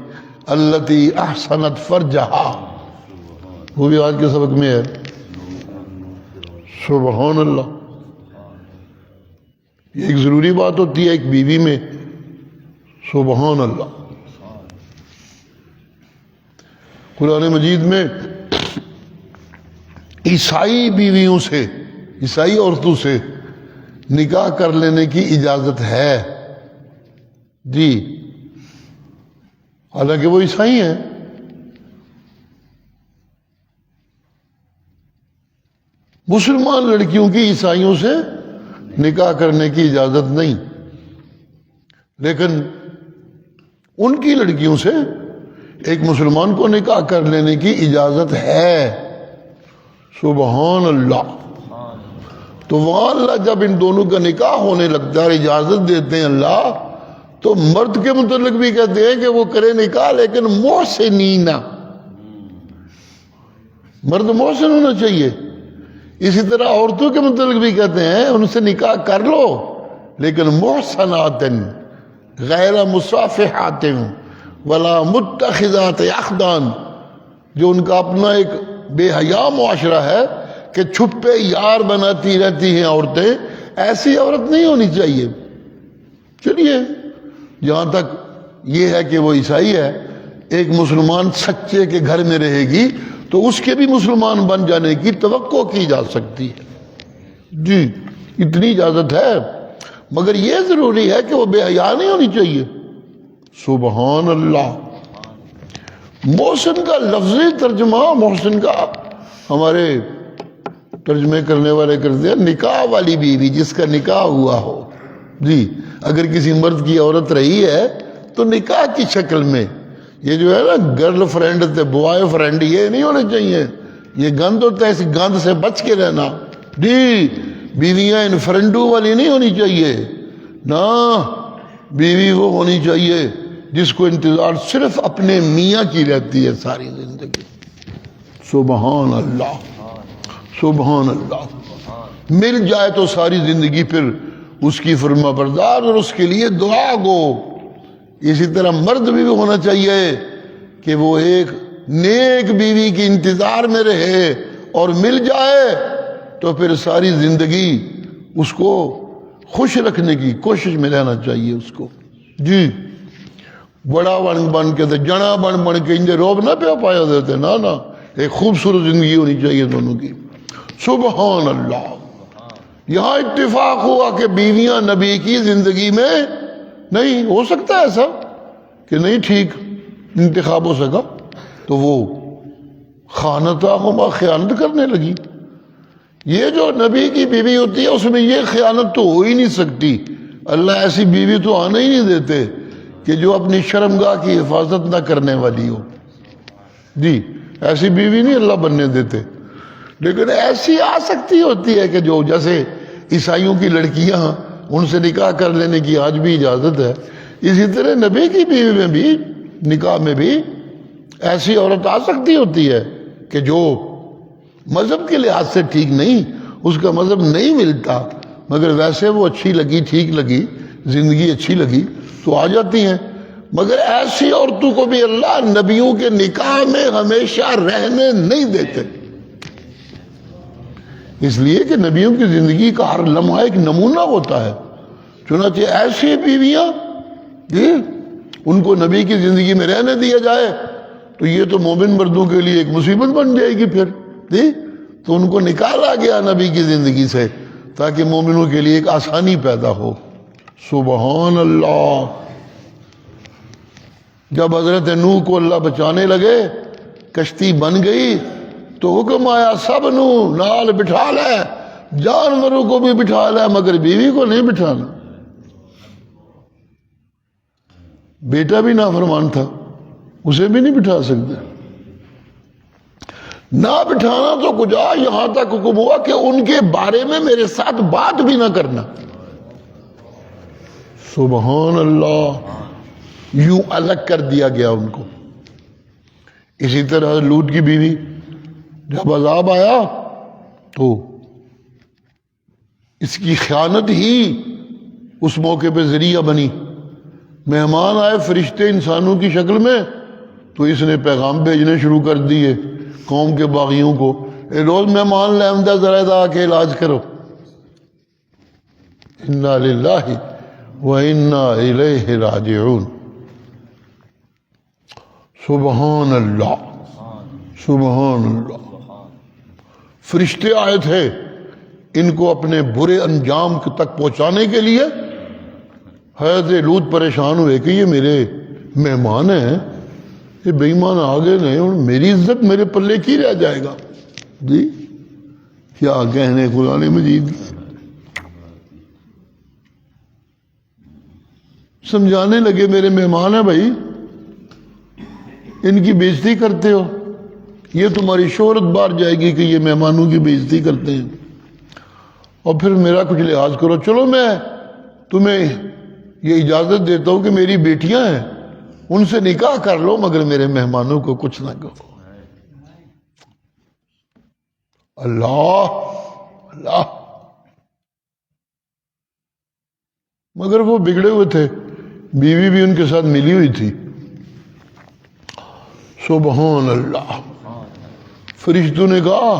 التی احسنت فرجہا، وہ بھی آج کے سبق میں ہے۔ سبحان اللہ۔ یہ ایک ضروری بات ہوتی ہے ایک بیوی میں، سبحان اللہ۔ قرآن مجید میں عیسائی بیویوں سے، عیسائی عورتوں سے نکاح کر لینے کی اجازت ہے، جی، حالانکہ وہ عیسائی ہیں۔ مسلمان لڑکیوں کی عیسائیوں سے نکاح کرنے کی اجازت نہیں، لیکن ان کی لڑکیوں سے ایک مسلمان کو نکاح کر لینے کی اجازت ہے۔ سبحان اللہ۔ تو وہاں اللہ جب ان دونوں کا نکاح ہونے لگتا ہے، اجازت دیتے ہیں اللہ، تو مرد کے متعلق بھی کہتے ہیں کہ وہ کرے نکاح لیکن محسنینہ، مرد محسن ہونا چاہیے۔ اسی طرح عورتوں کے متعلق بھی کہتے ہیں ان سے نکاح کر لو لیکن محسنات غیر مصافحات ولا متخذات اخدان، جو ان کا اپنا ایک بے حیا معاشرہ ہے کہ چھپے یار بناتی رہتی ہیں عورتیں، ایسی عورت نہیں ہونی چاہیے۔ چلیے، جہاں تک یہ ہے کہ وہ عیسائی ہے، ایک مسلمان سچے کے گھر میں رہے گی تو اس کے بھی مسلمان بن جانے کی توقع کی جا سکتی ہے، جی اتنی اجازت ہے، مگر یہ ضروری ہے کہ وہ بے حیا نہیں ہونی چاہیے۔ سبحان اللہ۔ محسن کا لفظی ترجمہ، محسن کا ہمارے ترجمے کرنے والے کرتے ہیں نکاح والی بیوی، جس کا نکاح ہوا ہو، جی اگر کسی مرد کی عورت رہی ہے تو نکاح کی شکل میں، یہ جو ہے نا گرل فرینڈ تے بوائے فرینڈ، یہ نہیں ہونے چاہیے، یہ گند ہوتا ہے، اس گند سے بچ کے رہنا، جی بیویاں انفرینڈو والی نہیں ہونی چاہیے، نا بیوی وہ ہونی چاہیے جس کو انتظار صرف اپنے میاں کی رہتی ہے ساری زندگی۔ سبحان اللہ، سبحان اللہ۔ مل جائے تو ساری زندگی پھر اس کی فرما بردار اور اس کے لیے دعا گو۔ اسی طرح مرد بھی ہونا چاہیے کہ وہ ایک نیک بیوی کی انتظار میں رہے، اور مل جائے تو پھر ساری زندگی اس کو خوش رکھنے کی کوشش میں رہنا چاہیے اس کو، جی بڑا بن کے جنا بن کے انجے روب نہ پہ پایا دیتے، نا ایک خوبصورت زندگی ہونی چاہیے دونوں کی۔ سبحان اللہ۔ یہاں اتفاق ہوا کہ بیویاں نبی کی زندگی میں نہیں ہو سکتا ایسا کہ نہیں ٹھیک انتخاب ہو سکا، تو وہ خانتاہما خیانت کرنے لگی۔ یہ جو نبی کی بیوی ہوتی ہے اس میں یہ خیانت تو ہو ہی نہیں سکتی، اللہ ایسی بیوی تو آنے ہی نہیں دیتے کہ جو اپنی شرمگاہ کی حفاظت نہ کرنے والی ہو، جی ایسی بیوی نہیں اللہ بننے دیتے۔ لیکن ایسی آ سکتی ہوتی ہے کہ جو جیسے عیسائیوں کی لڑکیاں، ان سے نکاح کر لینے کی آج بھی اجازت ہے، اسی طرح نبی کی بیوی میں بھی نکاح میں بھی ایسی عورت آ سکتی ہوتی ہے کہ جو مذہب کے لحاظ سے ٹھیک نہیں، اس کا مذہب نہیں ملتا، مگر ویسے وہ اچھی لگی، ٹھیک لگی، زندگی اچھی لگی تو آ جاتی ہیں۔ مگر ایسی عورتوں کو بھی اللہ نبیوں کے نکاح میں ہمیشہ رہنے نہیں دیتے، اس لیے کہ نبیوں کی زندگی کا ہر لمحہ ایک نمونہ ہوتا ہے۔ چنانچہ ایسی بیویاں جی ان کو نبی کی زندگی میں رہنے دیا جائے تو یہ تو مومن مردوں کے لیے ایک مصیبت بن جائے گی پھر جی، تو ان کو نکالا گیا نبی کی زندگی سے تاکہ مومنوں کے لیے ایک آسانی پیدا ہو۔ سبحان اللہ۔ جب حضرت نوح کو اللہ بچانے لگے، کشتی بن گئی تو حکم آیا سب نو نال بٹھا لے، جانوروں کو بھی بٹھا لے مگر بیوی کو نہیں بٹھانا۔ بیٹا بھی نافرمان تھا، اسے بھی نہیں بٹھا سکتے، نہ بٹھانا تو کجا، یہاں تک حکم ہوا کہ ان کے بارے میں میرے ساتھ بات بھی نہ کرنا۔ سبحان اللہ، یوں الگ کر دیا گیا ان کو۔ اسی طرح لوط کی بیوی جب عذاب آیا تو اس کی خیانت ہی اس موقع پہ ذریعہ بنی۔ مہمان آئے فرشتے انسانوں کی شکل میں تو اس نے پیغام بھیجنے شروع کر دیے قوم کے باغیوں کو، اے روز مہمان لے آمدہ ذرا آ کے علاج کرو۔ انا للہ و انا الیہ راجعون۔ سبحان اللہ، سبحان اللہ۔ فرشتے آئے تھے ان کو اپنے برے انجام تک پہنچانے کے لیے۔ حضرت لوط پریشان ہوئے کہ یہ میرے مہمان ہیں، یہ بے ایمان آگے نہیں، اور میری عزت میرے پلے کی رہ جائے گا جی، کیا کہنے قرآن مجید۔ سمجھانے لگے میرے مہمان ہیں بھائی، ان کی بےزتی کرتے ہو، یہ تمہاری شہرت باہر جائے گی کہ یہ مہمانوں کی بےزتی کرتے ہیں، اور پھر میرا کچھ لحاظ کرو۔ چلو میں تمہیں یہ اجازت دیتا ہوں کہ میری بیٹیاں ہیں ان سے نکاح کر لو مگر میرے مہمانوں کو کچھ نہ کہو۔ اللہ اللہ، مگر وہ بگڑے ہوئے تھے، بیوی بھی ان کے ساتھ ملی ہوئی تھی۔ سبحان اللہ۔ فرشتوں نے کہا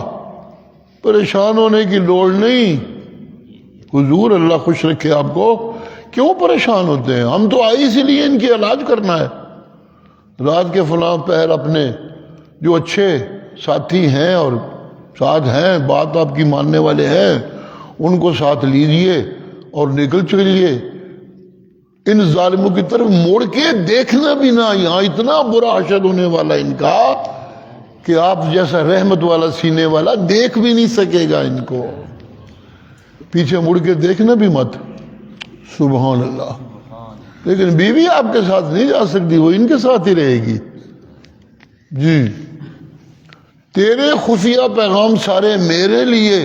پریشان ہونے کی لوڑ نہیں حضور، اللہ خوش رکھے آپ کو، کیوں پریشان ہوتے ہیں؟ ہم تو آئے اسی لیے ان کی علاج کرنا ہے۔ رات کے فلاں پہر اپنے جو اچھے ساتھی ہیں اور ساتھ ہیں، بات آپ کی ماننے والے ہیں، ان کو ساتھ لیجئے اور نکل چلیے۔ ان ظالموں کی طرف موڑ کے دیکھنا بھی نہ، یہاں اتنا برا حشر ہونے والا ان کا کہ آپ جیسا رحمت والا سینے والا دیکھ بھی نہیں سکے گا ان کو، پیچھے مڑ کے دیکھنا بھی مت۔ سبحان اللہ۔ لیکن بیوی آپ کے ساتھ نہیں جا سکتی، وہ ان کے ساتھ ہی رہے گی جی۔ تیرے خفیہ پیغام سارے میرے لیے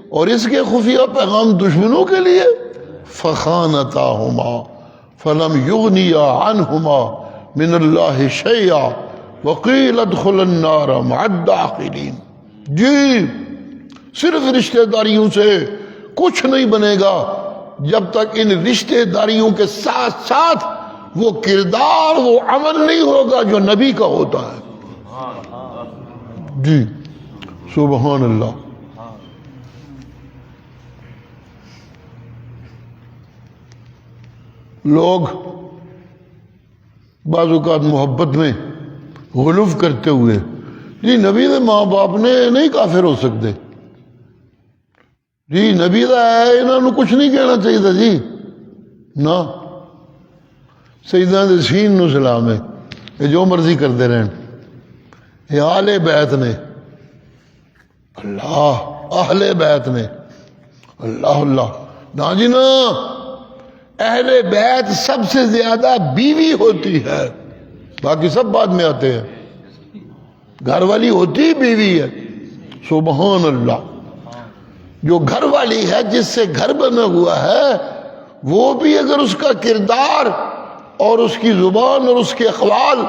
اور اس کے خفیہ پیغام دشمنوں کے لیے۔ فخانتاہما فلم یغنیا عنہما من اللہ شیئا وقیل ادخلا النار مع الداخلین۔ جی صرف رشتہ داریوں سے کچھ نہیں بنے گا جب تک ان رشتہ داریوں کے ساتھ ساتھ وہ کردار، وہ عمل نہیں ہوگا جو نبی کا ہوتا ہے جی۔ سبحان اللہ۔ لوگ بعض اوقات محبت میں غلوف کرتے ہوئے جی نبی دے ماں باپ نے نہیں کافر ہو سکتے جی، نبی دا ہے انہوں نے کچھ نہیں کہنا چاہیے تھا جی نا۔ سیدنا سین نو سلام ہے، یہ جو مرضی کرتے رہن، یہ اہل بیت نے، اللہ اہل بیت نے، اللہ اللہ نا جی نا۔ اہل بیت سب سے زیادہ بیوی ہوتی ہے، باقی سب بعد میں آتے ہیں، گھر والی ہوتی بیوی ہے۔ سبحان اللہ۔ جو گھر والی ہے، جس سے گھر بنا ہوا ہے، وہ بھی اگر اس کا کردار اور اس کی زبان اور اس کے اقوال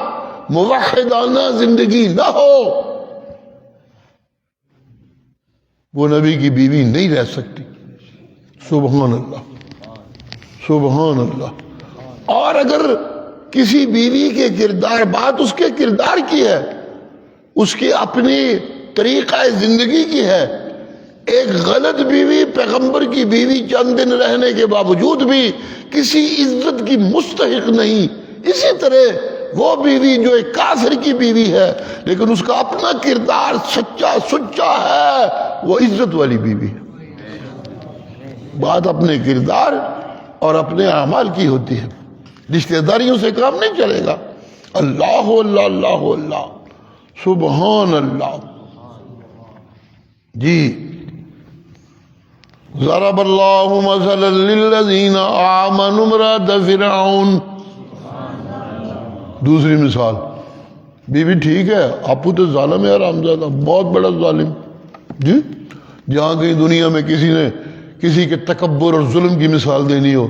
موحدانہ زندگی نہ ہو وہ نبی کی بیوی نہیں رہ سکتی. سبحان اللہ سبحان اللہ. اور اگر کسی بیوی کے کردار، بات اس کے کردار کی ہے، اس کی اپنی طریقہ زندگی کی ہے. ایک غلط بیوی پیغمبر کی بیوی چند دن رہنے کے باوجود بھی کسی عزت کی مستحق نہیں. اسی طرح وہ بیوی جو ایک کافر کی بیوی ہے لیکن اس کا اپنا کردار سچا سچا ہے، وہ عزت والی بیوی ہے. بات اپنے کردار اور اپنے اعمال کی ہوتی ہے، رشتہ داریوں سے کام نہیں چلے گا. اللہ اللہ اللہ اللہ سبحان اللہ. جی ضرب اللہ مثلا للذین آمنوا امرأۃ فرعون. دوسری مثال، بیوی ٹھیک ہے، آپو تو ظالم ہے حرامزادہ، بہت بڑا ظالم. جی جہاں کہیں دنیا میں کسی نے کسی کے تکبر اور ظلم کی مثال دینی ہو،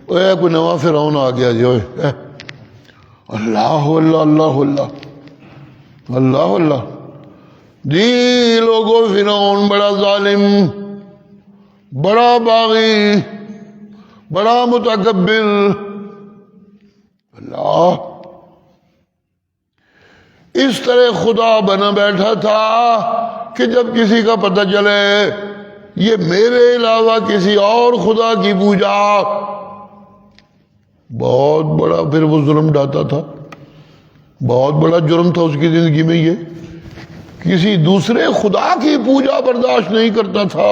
اے کوئی نواں فرعون آ گیا جی، اے اللہ اللہ اللہ اللہ اللہ اللہ. جی لوگوں، فرعون بڑا ظالم، بڑا باغی، بڑا متکبر. اللہ اس طرح خدا بنا بیٹھا تھا کہ جب کسی کا پتہ چلے یہ میرے علاوہ کسی اور خدا کی پوجا، بہت بڑا پھر وہ ظلم ڈھاتا تھا. بہت بڑا جرم تھا اس کی زندگی میں، یہ کسی دوسرے خدا کی پوجا برداشت نہیں کرتا تھا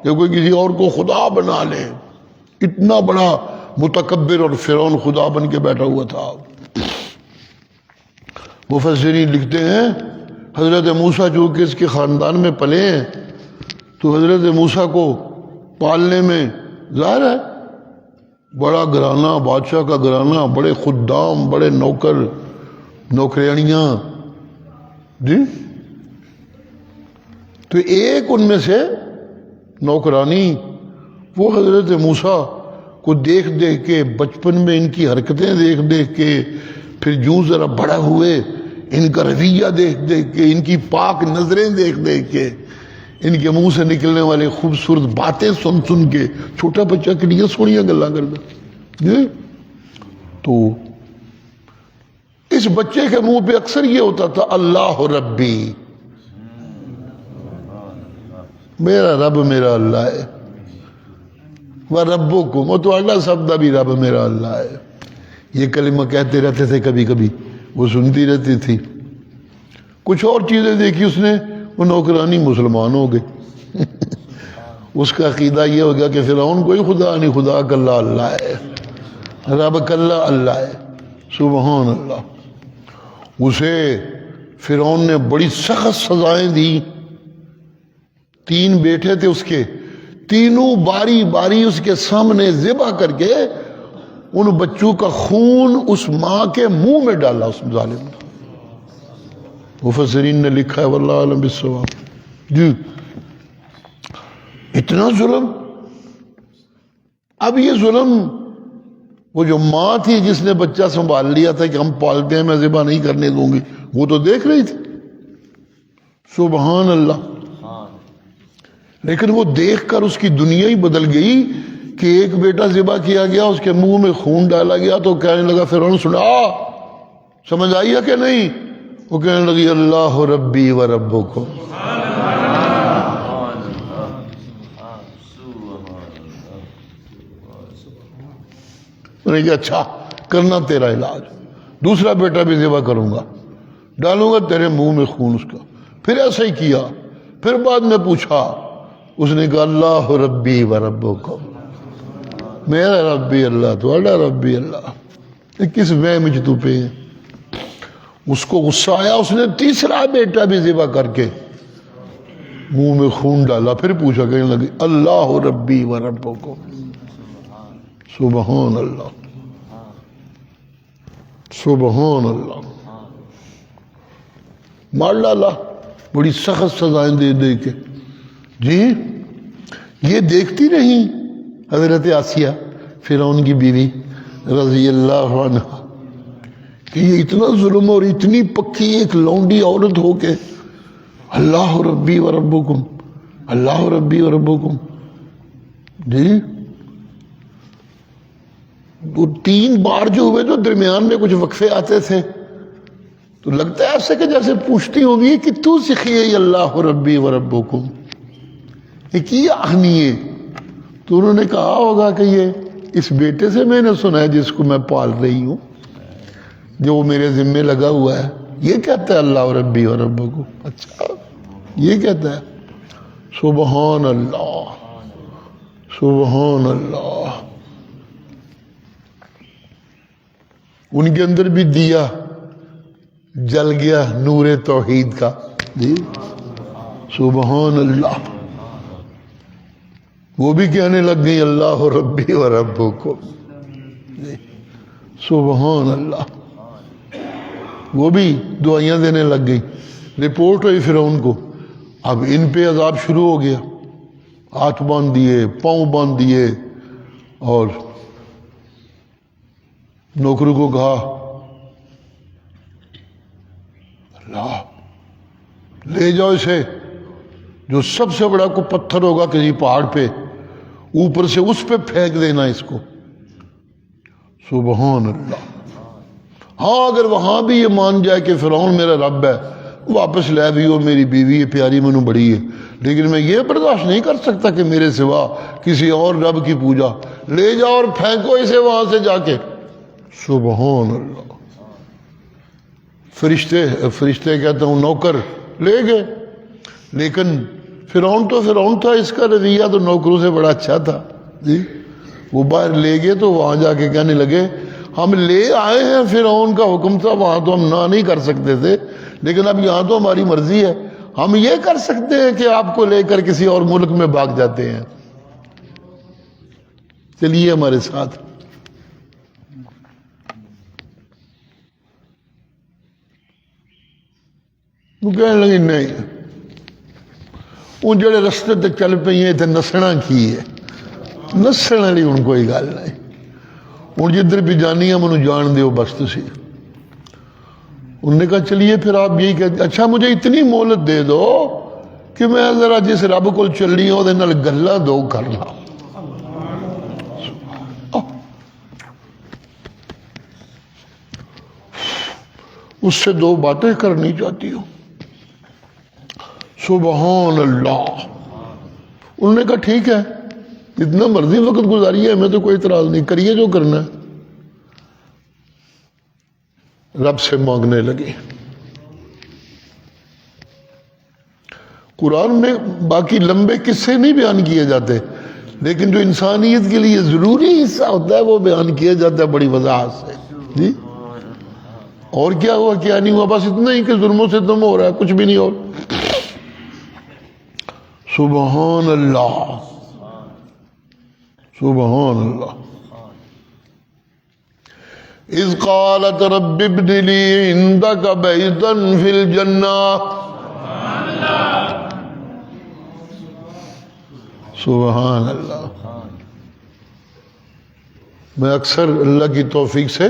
کہ کوئی کسی اور کو خدا بنا لے. اتنا بڑا متکبر اور فرعون خدا بن کے بیٹھا ہوا تھا. مفسرین لکھتے ہیں حضرت موسیٰ چونکہ اس کے خاندان میں پلے ہیں تو حضرت موسیٰ کو پالنے میں ظاہر ہے بڑا گھرانہ، بادشاہ کا گھرانہ، بڑے خدام، بڑے نوکر نوکرانیاں. جی تو ایک ان میں سے نوکرانی وہ حضرت موسیٰ کو دیکھ دیکھ کے، بچپن میں ان کی حرکتیں دیکھ دیکھ کے، پھر جو ذرا بڑا ہوئے ان کا رویہ دیکھ دیکھ کے، ان کی پاک نظریں دیکھ دیکھ کے، ان کے منہ سے نکلنے والے خوبصورت باتیں سن سن کے، چھوٹا بچہ کتنی سونیاں گلاں کرتا. تو اس بچے کے منہ پہ اکثر یہ ہوتا تھا اللہ ربی، میرا رب میرا اللہ ہے. وَرَبُّكُمْ، وہ تو اللہ سب بھی رب میرا اللہ ہے. یہ کلمہ کہتے رہتے تھے، کبھی کبھی وہ سنتی رہتی تھی. کچھ اور چیزیں دیکھی اس نے، وہ نوکرانی مسلمان ہو گئی. اس کا عقیدہ یہ ہو گیا کہ فرعون کوئی خدا نہیں، خدا کلّہ اللہ ہے، رب کلّہ اللہ ہے. سبحان اللہ. اسے فرعون نے بڑی سخت سزائیں دی. 3 بیٹے تھے اس کے، تینوں باری باری اس کے سامنے ذبح کر کے ان بچوں کا خون اس ماں کے منہ میں ڈالا اس ظالم نے. مفسرین نے لکھا ہے واللہ اعلم بالصواب. جی اتنا ظلم. اب یہ ظلم وہ جو ماں تھی جس نے بچہ سنبھال لیا تھا کہ ہم پالتے ہیں، میں ذبح نہیں کرنے دوں گی، وہ تو دیکھ رہی تھی. سبحان اللہ. لیکن وہ دیکھ کر اس کی دنیا ہی بدل گئی کہ ایک بیٹا ذبح کیا گیا، اس کے منہ میں خون ڈالا گیا تو کہنے لگا فرعون سنا، سمجھ آئی ہے کہ نہیں؟ وہ کہنے لگی اللہ ربی و ربکم. میں نے کہا اچھا کرنا تیرا علاج، دوسرا بیٹا بھی ذبح کروں گا، ڈالوں گا تیرے منہ میں خون اس کا. پھر ایسا ہی کیا. پھر بعد میں پوچھا، اس نے کہا اللہ ربی و ربکم، میرا ربی اللہ تھوڑا ربی اللہ. کس وہم میں تو پہ؟ اس کو غصہ آیا، اس نے تیسرا بیٹا بھی ذبح کر کے منہ میں خون ڈالا. پھر پوچھا، کہنے لگی اللہ ربی و ربکم. سبحان اللہ سبحان اللہ. مار ڈالا بڑی سخت سزائیں دے دے کے. جی یہ دیکھتی نہیں حضرت آسیہ فرعون کی بیوی رضی اللہ عنہ کہ یہ اتنا ظلم اور اتنی پکی ایک لونڈی عورت ہو کے اللہ ربی و ربکم، اللہ ربی و ربکم. جی وہ 3 بار جو ہوئے تو درمیان میں کچھ وقفے آتے تھے تو لگتا ہے ایسے کہ جیسے پوچھتی ہوگی کہ تو سکھیے اللہ ربی و ربکم، یہ کی آخنی ہے؟ تو انہوں نے کہا ہوگا کہ یہ اس بیٹے سے میں نے سنا ہے جس کو میں پال رہی ہوں، جو وہ میرے ذمے لگا ہوا ہے، یہ کہتا ہے اللہ ربی و ربکم. اچھا یہ کہتا ہے. سبحان اللہ سبحان اللہ. ان کے اندر بھی دیا جل گیا نور توحید کا. جی سبحان اللہ. وہ بھی کہنے لگ گئی اللہ ربی و ربکم. جی سبحان اللہ. وہ بھی دعائیاں دینے لگ گئی. رپورٹ ہوئی فرعون کو، اب ان پہ عذاب شروع ہو گیا. ہاتھ باندھ دیے، پاؤں باندھ دیے، اور نوکروں کو کہا اللہ لے جاؤ اسے، جو سب سے بڑا کو پتھر ہوگا کسی پہاڑ پہ، اوپر سے اس پہ پھینک دینا اس کو. سبحان اللہ. ہاں اگر وہاں بھی یہ مان جائے کہ فرعون میرا رب ہے، واپس لے بھی ہو، میری بیوی ہے پیاری منو بڑی ہے، لیکن میں یہ برداشت نہیں کر سکتا کہ میرے سوا کسی اور رب کی پوجا. لے جاؤ اور پھینکو اسے وہاں سے جا کے. سبحان اللہ. فرشتے کہتا ہوں نوکر لے گئے، لیکن فرعون تھا، اس کا رویہ تو نوکروں سے بڑا اچھا تھا. جی وہ باہر لے گئے تو وہاں جا کے کہنے لگے ہم لے آئے ہیں، فرعون کا حکم تھا، وہاں تو ہم نہ نہیں کر سکتے تھے، لیکن اب یہاں تو ہماری مرضی ہے، ہم یہ کر سکتے ہیں کہ آپ کو لے کر کسی اور ملک میں بھاگ جاتے ہیں، چلیے ہمارے ساتھ. وہ کہنے لگے نہیں، وہ جڑے رستے تے چل پہ تے نسنا کی ہے، نسن والی ہوں کوئی گل نہیں. ہوں جدھر بھی جانی ہے مجھے جان دیو بس تسی. انہوں نے کہا چلیے پھر آپ یہی کہتے اچھا مجھے اتنی مہلت دے دو کہ میں ذرا جس رب کو چلی ہوں وہ گلا دو کر لا. اس سے 2 باتیں کرنی چاہتی ہوں. سبحان اللہ. انہوں نے کہا ٹھیک ہے جتنا مرضی وقت گزاریے، ہمیں تو کوئی اعتراض نہیں، کریے جو کرنا ہے. رب سے مانگنے لگے. قرآن میں باقی لمبے قصے نہیں بیان کیے جاتے، لیکن جو انسانیت کے لیے ضروری حصہ ہوتا ہے وہ بیان کیا جاتا ہے بڑی وضاحت سے. جی اور کیا ہوا کیا نہیں ہوا، بس اتنا ہی کہ ظلم و ستم ہو رہا ہے، کچھ بھی نہیں اور. سبحان اللہ سبحان اللہ. اذ قالت رب ابن لی عندک بیتا فی الجنہ. سبحان اللہ. میں اکثر اللہ کی توفیق سے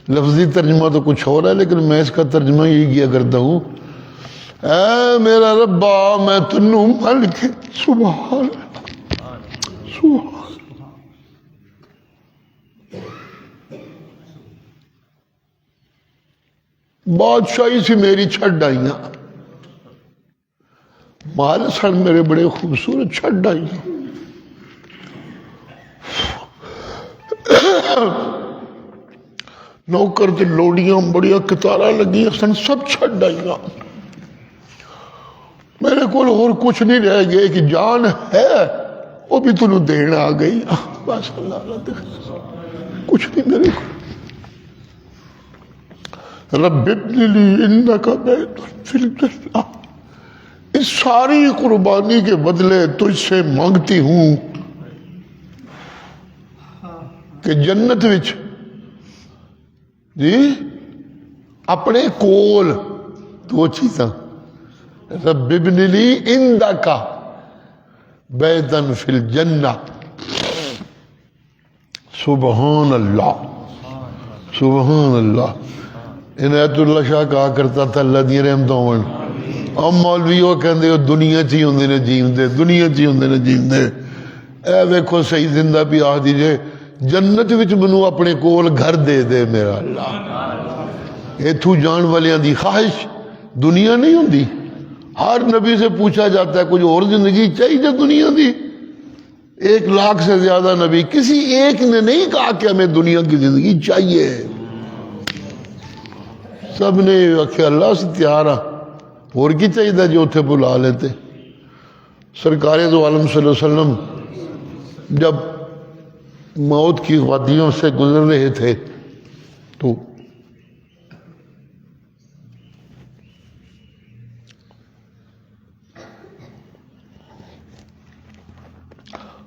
لفظی ترجمہ تو کچھ اور ہے، لیکن میں اس کا ترجمہ یہی کیا کرتا ہوں، اے میرا ربا میں تنوں ملک. سبحان سبحان. بادشاہی سے میری چھڈ آئیاں، مال سن میرے بڑے خوبصورت چھڈ آئیاں. نوکر تے لوڑیاں بڑیاں کتارا لگی سن، سب چھڈ آئیاں. میرے کو اور کچھ نہیں رہ گئے کہ جان ہے وہ بھی تنوں دین آ گئی. بس اللہ کچھ نہیں میرے کو. رب ابن لی انک بیتا فی الجنہ. اس ساری قربانی کے بدلے تجھ سے مانگتی ہوں کہ جنت وچ جی اپنے کول 2 چیزاں، رب ابن لی عندک بیتا فی الجنہ. سبحان اللہ سبحان اللہ. عنایت اللہ شاہ کہا کرتا تھا اللہ دی رحمتوں اب مولوی وہ کہندے ہو دنیا چ ہی ہوندے نے جیندے، دنیا چ ہی ہوندے نے جیندے۔ اے ویکھو صحیح زندہ بھی آخ دیجئے جنت وچ منو اپنے کول گھر دے دے میرا اللہ۔ ایتھوں جان والیاں دی خواہش دنیا نہیں ہوندی۔ ہر نبی سے پوچھا جاتا ہے کچھ اور زندگی چاہیے دنیا دی؟ 1,00,000 سے زیادہ نبی، کسی ایک نے نہیں کہا کہ ہمیں دنیا کی زندگی چاہیے۔ سب نے آخیا اللہ سے تیار ہاں، اور کی چاہیے جو اتنے بلا لیتے۔ سرکار دو عالم صلی اللہ علیہ وسلم جب موت کی وادیوں سے گزر رہے تھے تو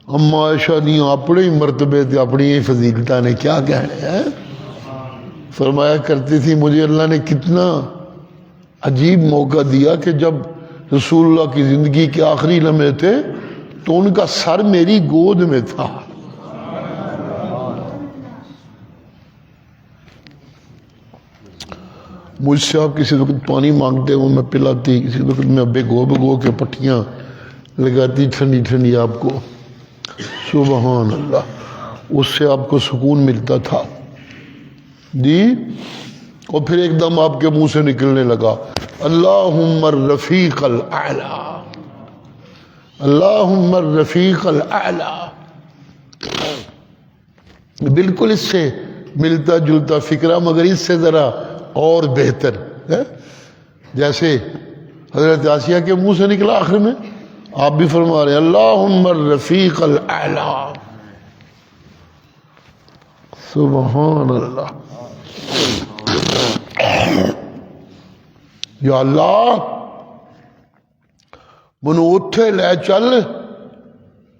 اما عائشہ دی اپنے ہی مرتبے تھے، اپنی ہی فضیلتہ نے کیا کہنے ہیں، فرمایا کرتی تھی مجھے اللہ نے کتنا عجیب موقع دیا کہ جب رسول اللہ کی زندگی کے آخری لمحے تھے تو ان کا سر میری گود میں تھا۔ مجھ سے آپ کسی وقت پانی مانگتے ہو میں پلاتی، کسی وقت میں بھگو کے پٹھیاں لگاتی ٹھنڈی ٹھنڈی آپ کو، سبحان اللہ، اس سے آپ کو سکون ملتا تھا جی۔ اور پھر ایک دم آپ کے منہ سے نکلنے لگا اللہم الرفیق الاعلی، اللہم الرفیق الاعلی۔ بالکل اس سے ملتا جلتا فکرہ مگر اس سے ذرا اور بہتر ہے، جیسے حضرت آسیہ کے منہ سے نکلا آخر میں، آپ بھی فرما رہے ہیں اللہم الرفیق الاعلی، سبحان اللہ۔ یا اللہ منو اتھے لے چل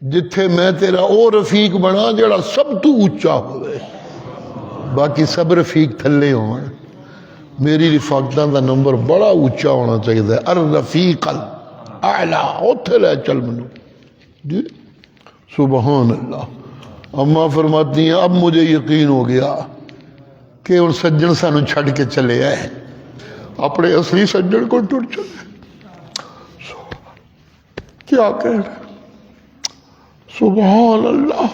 جتھے میں تیرا او رفیق بنا جڑا سب تو اونچا ہوئے، باقی سب رفیق تھلے ہوں۔ میری رفاقتاں دا نمبر بڑا اونچا ہونا چاہیے، الرفیق الاعلی، اتھے لے چل منو جی، سبحان اللہ۔ اما فرماتی ہیں اب مجھے یقین ہو گیا کہ ان سجن سانو چھڑ کے چلے آئے، اپنے اصلی سجن کو ٹر چلے، کیا کہہ رہے، سبحان اللہ۔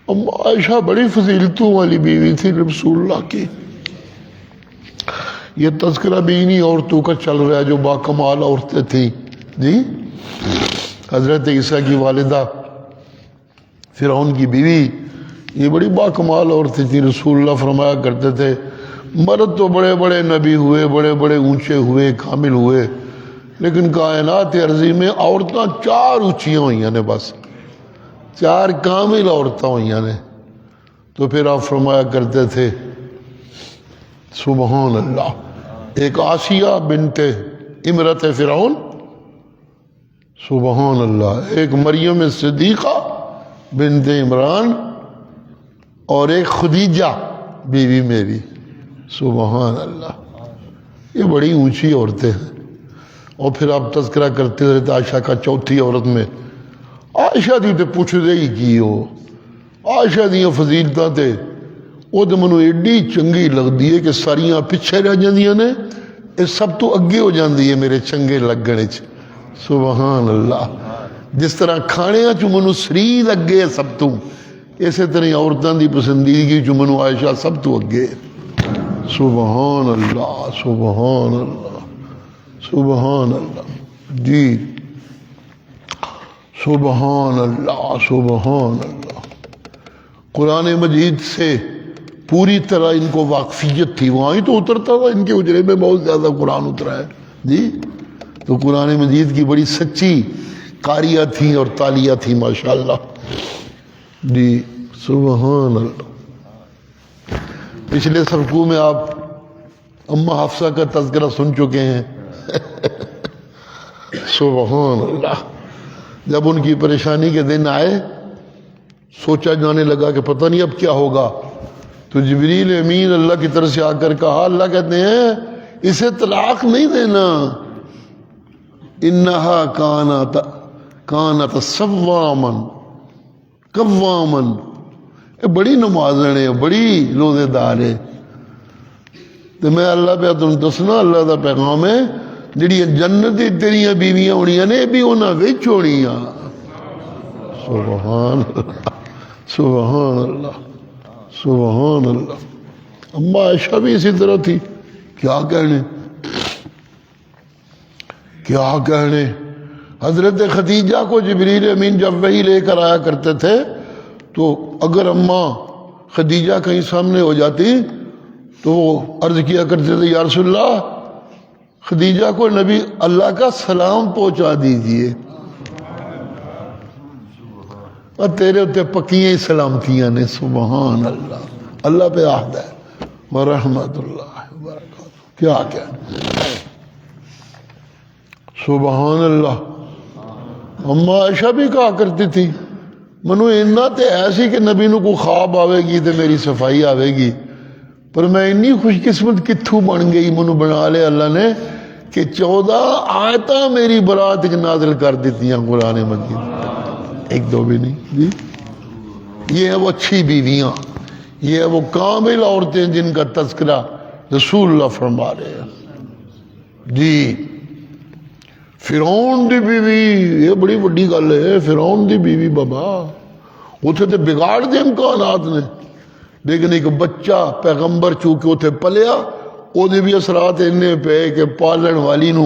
اما عائشہ بڑی فضیلتوں والی بیوی تھی رسول اللہ کی۔ یہ تذکرہ بھی انہی عورتوں کا چل رہا ہے جو باکمال عورتیں تھیں جی۔ حضرت عیسیٰ کی والدہ فرعون کی بیوی یہ بڑی باکمال عورتیں تھیں، رسول اللہ فرمایا کرتے تھے مرد تو بڑے بڑے نبی ہوئے، بڑے بڑے اونچے ہوئے، کامل ہوئے، لیکن کائنات عرضی میں عورتاں 4 اونچیاں ہوئیاں نے، بس 4 کامل عورتاں ہوئیاں نے۔ تو پھر آپ فرمایا کرتے تھے سبحان اللہ، ایک آسیہ بنت امرت فرعون، سبحان اللہ، ایک مریم صدیقہ بنت عمران، اور ایک خدیجہ بیوی میری، سبحان اللہ۔ یہ بڑی اونچی عورتیں ہیں۔ اور پھر آپ تذکرہ کرتے رہتے عائشہ کا، چوتھی عورت میں عائشہ دی تے پوچھ دے ہی کی ہو، عائشہ دیاں فضیلتاں تے وہ تو منو ایڈی چنگی لگتی ہے کہ ساریاں پیچھے رہ جاندیاں نے، یہ سب تو اگے ہو جاندی ہے میرے چنگے لگنے چ، سبحان اللہ۔ جس طرح کھانے چ منو سری لگے سب تو، اسی طرح عورتوں دی پسندیدگی چ منو عائشہ سب تو اگے، سبحان اللہ، سبحان اللہ، سبحان اللہ جی، سبحان اللہ، سبحان اللہ۔ قرآن مجید سے پوری طرح ان کو واقفیت تھی، وہاں ہی تو اترتا تھا، ان کے اجرے میں بہت زیادہ قرآن اترا ہے جی۔ تو قرآن مجید کی بڑی سچی قاریہ تھیں اور تالیہ تھیں ماشاءاللہ جی، سبحان اللہ۔ پچھلے سبقوں میں آپ اما حفصہ کا تذکرہ سن چکے ہیں سبحان اللہ۔ جب ان کی پریشانی کے دن آئے، سوچا جانے لگا کہ پتہ نہیں اب کیا ہوگا، تو جبریل امین اللہ کی طرف سے آ کر کہا، اللہ کہتے ہیں اسے طلاق نہیں دینا، انہا کانت صواما قواما، بڑی نمازن ہے، بڑی روزے دار ہے۔ تو میں اللہ پہ تم دسنا، اللہ دا پیغام ہے جڑیاں جنتی تیریاں بیویاں ہونیاں نے بھی انہاں وچ ہونیاں. سبحان اللہ سبحان اللہ سبحان اللہ. اما عائشہ بھی اسی طرح تھی. کیا کہنے کیا کہنے. حضرت خدیجہ کو جبریل امین جب وحی لے کر آیا کرتے تھے تو اگر اماں خدیجہ کہیں سامنے ہو جاتی تو وہ عرض کیا کرتے تھے یا رسول اللہ خدیجہ کو نبی اللہ کا سلام پہنچا دیجئے. اور تیرے اتنے پکیاں سلامتیاں نے. سبحان اللہ. اللہ پہ عہد ہے ورحمۃ اللہ وبرکاتہ. کیا سبحان اللہ. اما عائشہ بھی کہا کرتی تھی منو اینا تے ایسی کہ نبی نو کو خواب آوے گی تے میری صفائی آوے گی پر میں انی خوش قسمت کتھوں بن گئی منو بنا لے اللہ نے کہ 14 آیتاں میری برات نازل کر دیتی ہیں قرآن مجید. ایک دو بھی نہیں جی. یہ ہے وہ اچھی بیویاں, یہ ہے وہ کامل عورتیں جن کا تذکرہ رسول اللہ فرما رہے ہیں جی. فرعون دی بیوی یہ بڑی بڑی گل ہے. فرعون دی بیوی بابا اتنے تو بگاڑ دے امکانات نے لیکن ایک بچہ پیغمبر چونکہ اتنے پلیا وہ بھی اثرات اینے پہ کہ پالن والی نو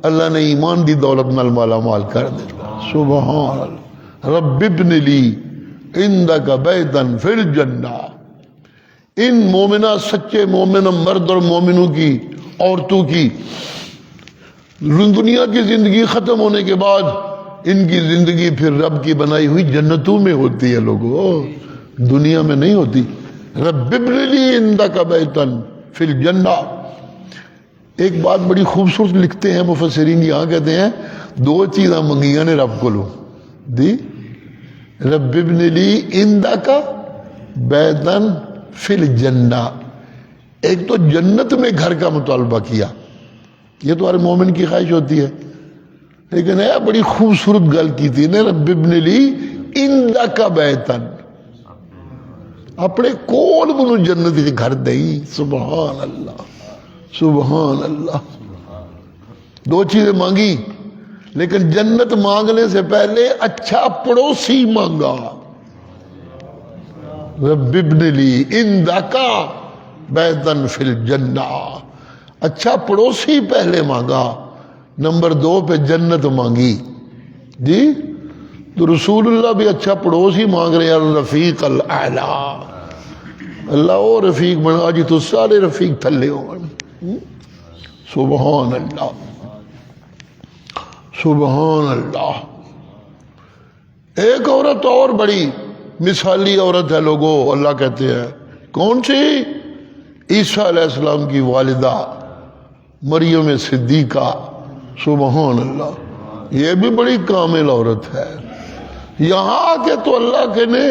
اللہ نے ایمان دی دولت نال مالا مال کر دیتا. سبحان اللہ. رب ابن لی عندک بیتا فی الجنہ. ان مومنہ سچے مومن مرد اور مومنوں کی عورتوں کی دنیا کی زندگی ختم ہونے کے بعد ان کی زندگی پھر رب کی بنائی ہوئی جنتوں میں ہوتی ہے لوگوں, دنیا میں نہیں ہوتی. رب ابن لی عندک بیتا فی الجنہ. ایک بات بڑی خوبصورت لکھتے ہیں مفسرین, یہاں کہتے ہیں 2 چیزاں منگیاں نے رب کو لو دی. رب ابن لی عندک بیتا فی الجنہ. ایک تو جنت میں گھر کا مطالبہ کیا, یہ تو ہر مومن کی خواہش ہوتی ہے, لیکن ہے بڑی خوبصورت گل کی تھی نے رب ابن لی عندک بیتا, اپنے کول منو جنت کے گھر دئی. سبحان اللہ سبحان اللہ. 2 چیزیں مانگی لیکن جنت مانگنے سے پہلے اچھا پڑوسی مانگا. رب ابن لی عندک بیتا فی الجنہ. اچھا پڑوسی پہلے مانگا, نمبر 2 پہ جنت مانگی جی. تو رسول اللہ بھی اچھا پڑوسی مانگ رہے ہیں رفیق الاعلیٰ. اللہ او رفیق بنا جی تو سارے رفیق تھلے ہو. سبحان اللہ سبحان اللہ. ایک عورت اور بڑی مثالی عورت ہے لوگوں, اللہ کہتے ہیں کون سی؟ عیسیٰ علیہ السلام کی والدہ مریم صدیقہ. سبحان اللہ. یہ بھی بڑی کامل عورت ہے. یہاں آ کے تو اللہ کے نے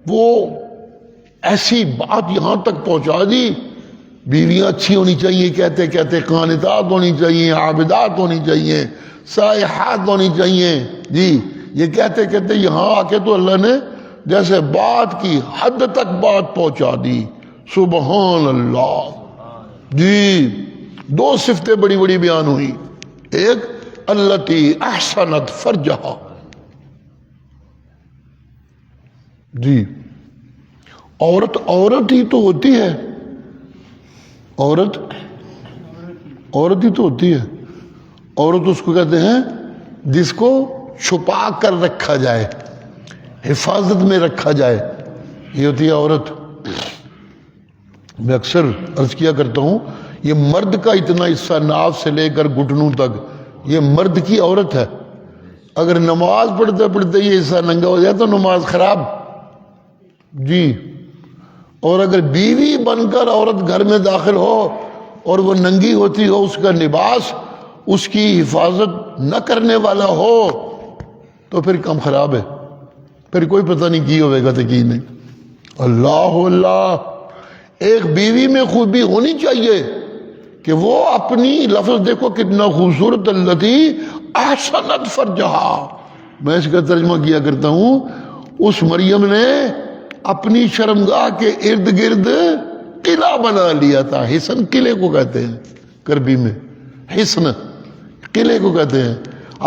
وہ ایسی بات یہاں تک پہنچا دی, بیویاں اچھی ہونی چاہیے کہتے کہتے قانتات ہونی چاہیے, عابدات ہونی چاہیے, سائحات ہونی چاہیے جی. یہ کہتے کہتے یہاں آ کے تو اللہ نے جیسے بات کی حد تک بات پہنچا دی. سبحان اللہ جی. 2 صفتیں بڑی بڑی بیان ہوئی. ایک التی احسنت فرجہا جی. عورت ہی تو ہوتی ہے, عورت ہی تو ہوتی ہے. عورت اس کو کہتے ہیں جس کو چھپا کر رکھا جائے, حفاظت میں رکھا جائے, یہ ہوتی ہے عورت. میں اکثر عرض کیا کرتا ہوں یہ مرد کا اتنا حصہ ناف سے لے کر گھٹنوں تک یہ مرد کی عورت ہے. اگر نماز پڑھتے پڑھتے یہ حصہ ننگا ہو جائے تو نماز خراب جی. اور اگر بیوی بن کر عورت گھر میں داخل ہو اور وہ ننگی ہوتی ہو, اس کا لباس اس کی حفاظت نہ کرنے والا ہو تو پھر کم خراب ہے. پھر کوئی پتہ نہیں کی ہوئے گا تو کی نہیں. اللہ اللہ. ایک بیوی میں خوبی ہونی چاہیے کہ وہ اپنی, لفظ دیکھو کتنا خوبصورت, التی احسنت فرجہا. میں اس کا ترجمہ کیا کرتا ہوں, اس مریم نے اپنی شرمگاہ کے ارد گرد قلعہ بنا لیا تھا. حسن قلعے کو کہتے ہیں عربی میں, حسن قلعے کو کہتے ہیں،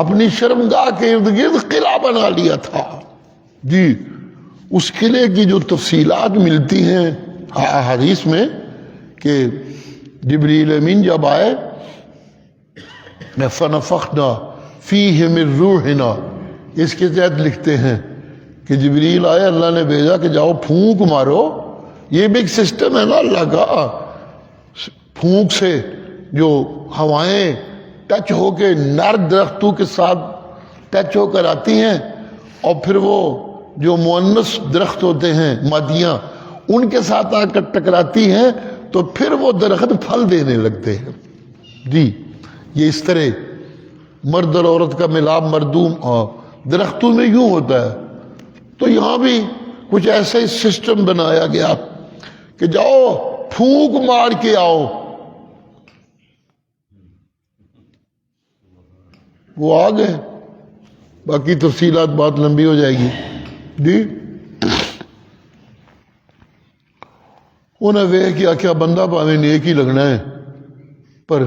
اپنی شرمگاہ کے ارد گرد قلعہ بنا لیا تھا جی۔ اس قلعے کی جو تفصیلات ملتی ہیں حدیث میں کہ جبریل امین جب آئے، فَنَفَخْنَا فِيهِ مِن رُوحِنَا، اس کے تحت لکھتے ہیں کہ جبریل آئے، اللہ نے بھیجا کہ جاؤ پھونک مارو۔ یہ بھی ایک سسٹم ہے نا اللہ کا، پھونک سے جو ہوائیں ٹچ ہو کے نر درختوں کے ساتھ ٹچ ہو کر آتی ہیں، اور پھر وہ جو مؤنث درخت ہوتے ہیں مادیاں ان کے ساتھ آ کر ٹکراتی ہیں تو پھر وہ درخت پھل دینے لگتے ہیں جی۔ یہ اس طرح مرد اور عورت کا ملاب مردوم اور درختوں میں یوں ہوتا ہے، تو یہاں بھی کچھ ایسا ہی سسٹم بنایا گیا کہ جاؤ پھونک مار کے آؤ۔ وہ آ گئے، باقی تفصیلات بات لمبی ہو جائے گی جی۔ انہیں وے کیا کیا بندہ پاویں نیک ہی لگنا ہے، پر